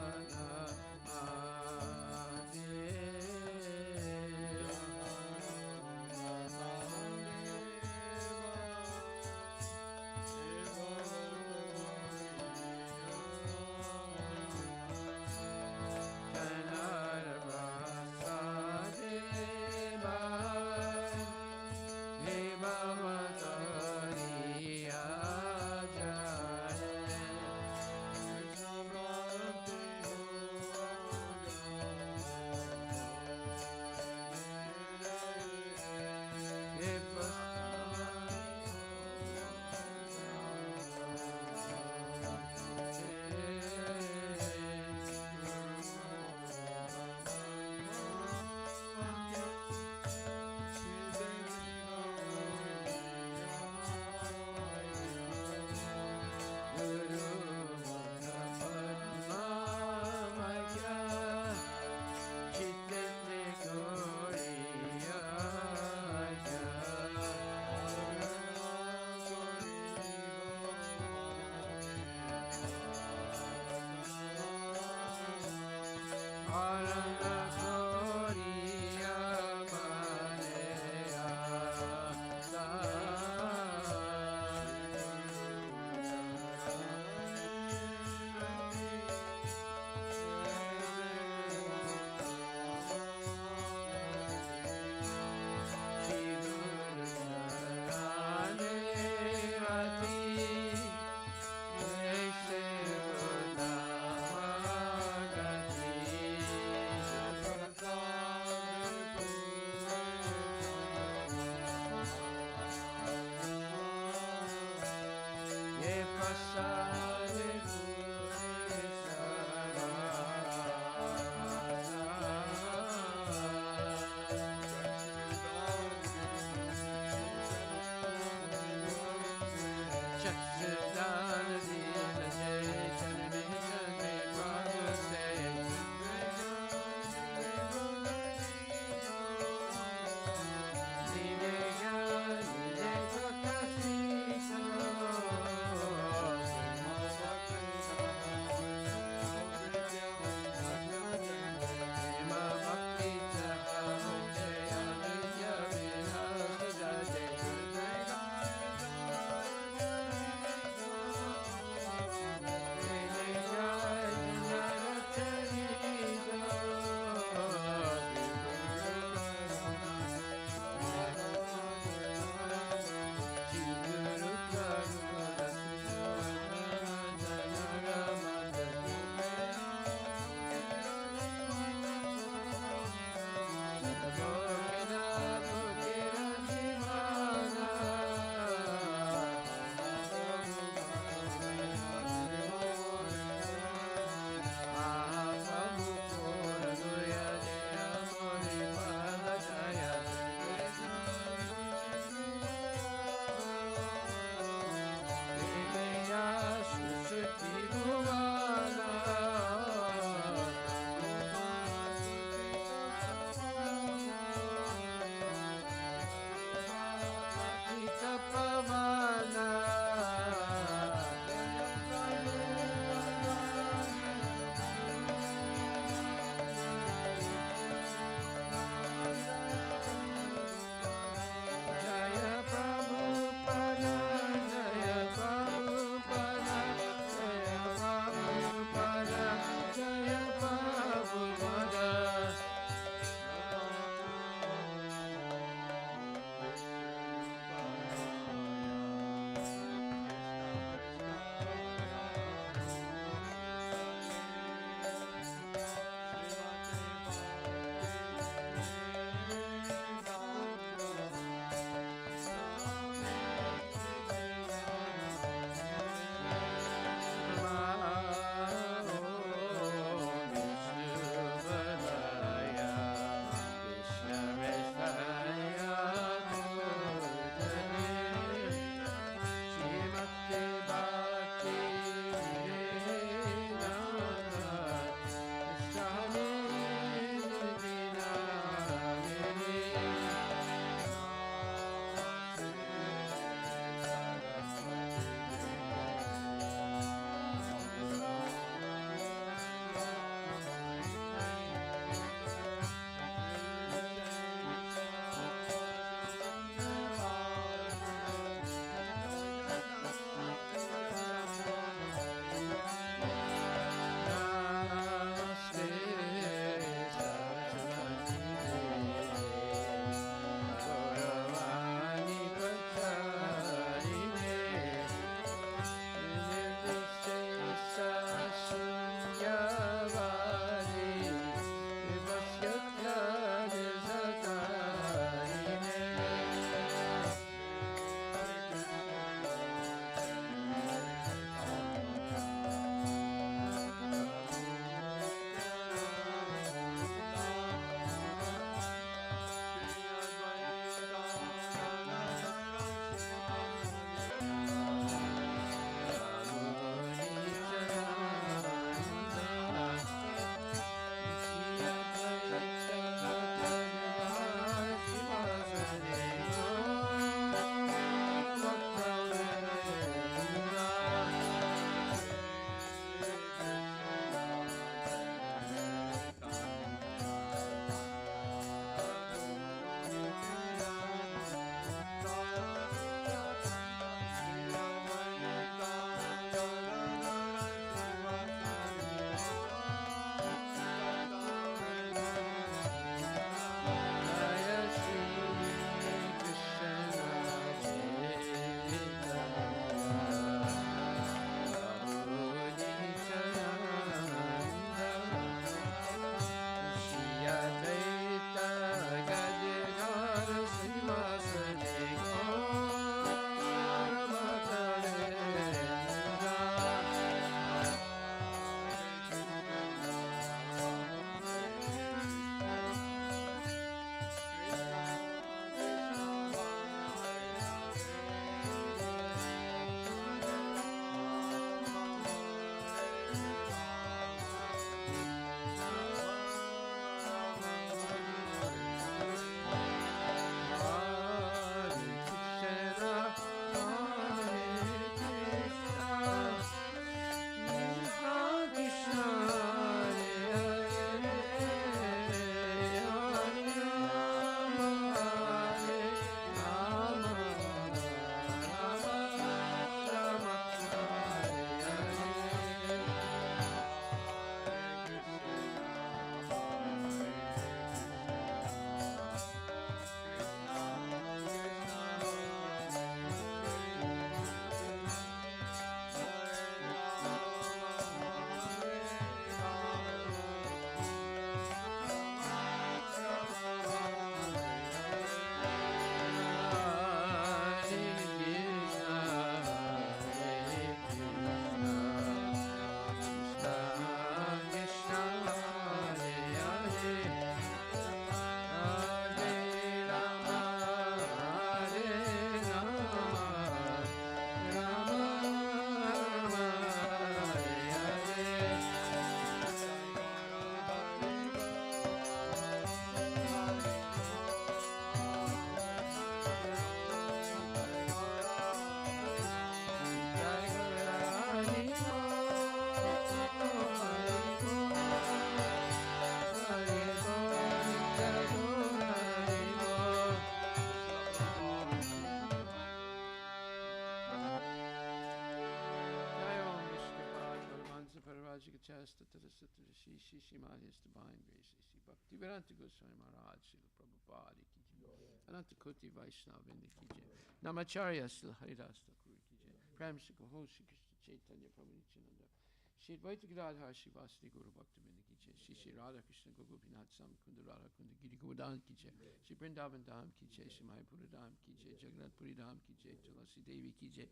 Cha Statara Satara Shi Shima His Divine Grace A.C. Bhaktivedanta Goswami Maharaj Srila Prabhupada Ki Jai Ananta Koti Vaishnava Vrinda Ki Jai Namacharya Srila Haridas Thakur Ki Jai Prem Shri Guru Shri Krishna Chaitanya Prabhu Nityananda Shri Advaita Gadadhar Shri Vasudeva Guru Bhakta Vrinda Ki Jai Shri Shri Radha Krishna Gopinath Sam Kunda Radha Kunda Giri Govardhan Ki Jai Shri Vrindavan Dham Ki Jai Shri Mayapura Dham Ki Jai Jagannath Puri Dham Ki Jai Tulasi Devi Ki Jai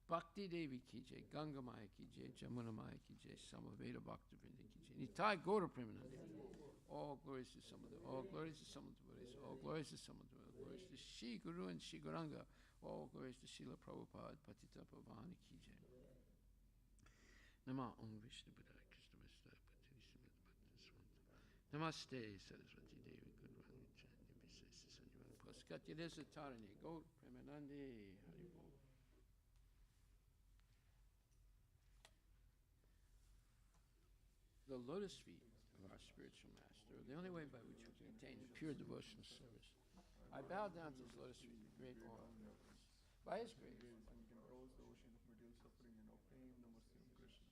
Bhakti Devi Ki Jai Ganga Maya Ki Jai Jamuna Maya Ki Jai Samaveda Bhakta Vrinda Ki Jai Nitai Gaura Premanande all glories to Samudra, all glories to Samudra, all glories to Samudra, all glories to Shri Guru and Shri Gauranga, all glories to Srila Prabhupada Patita Pavani Ki Jai Nama Om Vishnu Padaya Krishna Vesta Patini Srimad Bhakti Swanta Namaste Saraswati Devi Gurvani Chandi Visesa Sanjivana Paskatya Desa Tarani Gaur Premanande Hari Bol. The lotus feet of our spiritual master are the only way by which we can attain pure devotional service. I bow down to his lotus feet with great awe. By his grace, one can cross the ocean of material suffering and obtain the mercy of Krishna.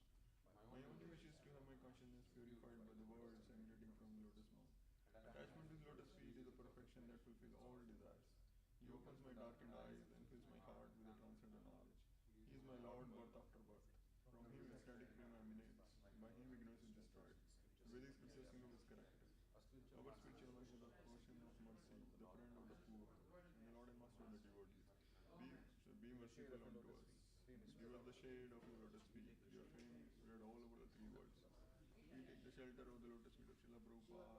My only wish is to have my consciousness purified by the words emanating from lotus mouth. Attachment to the lotus feet is a perfection that fulfills all desires. He opens my darkened eyes and fills my heart with a transcendent knowledge. He is my Lord birth after birth. From him ecstatic flame emanates. By him ignorance is destroyed. The Vedic scriptures sing of his character. Our spiritual master is the ocean of mercy, the friend of the poor, and the Lord and Master of the devotees. Be merciful unto us. Give us the shade of your lotus feet. Your fame is spread all over the three worlds. We take the shelter of the lotus feet of Srila Prabhupada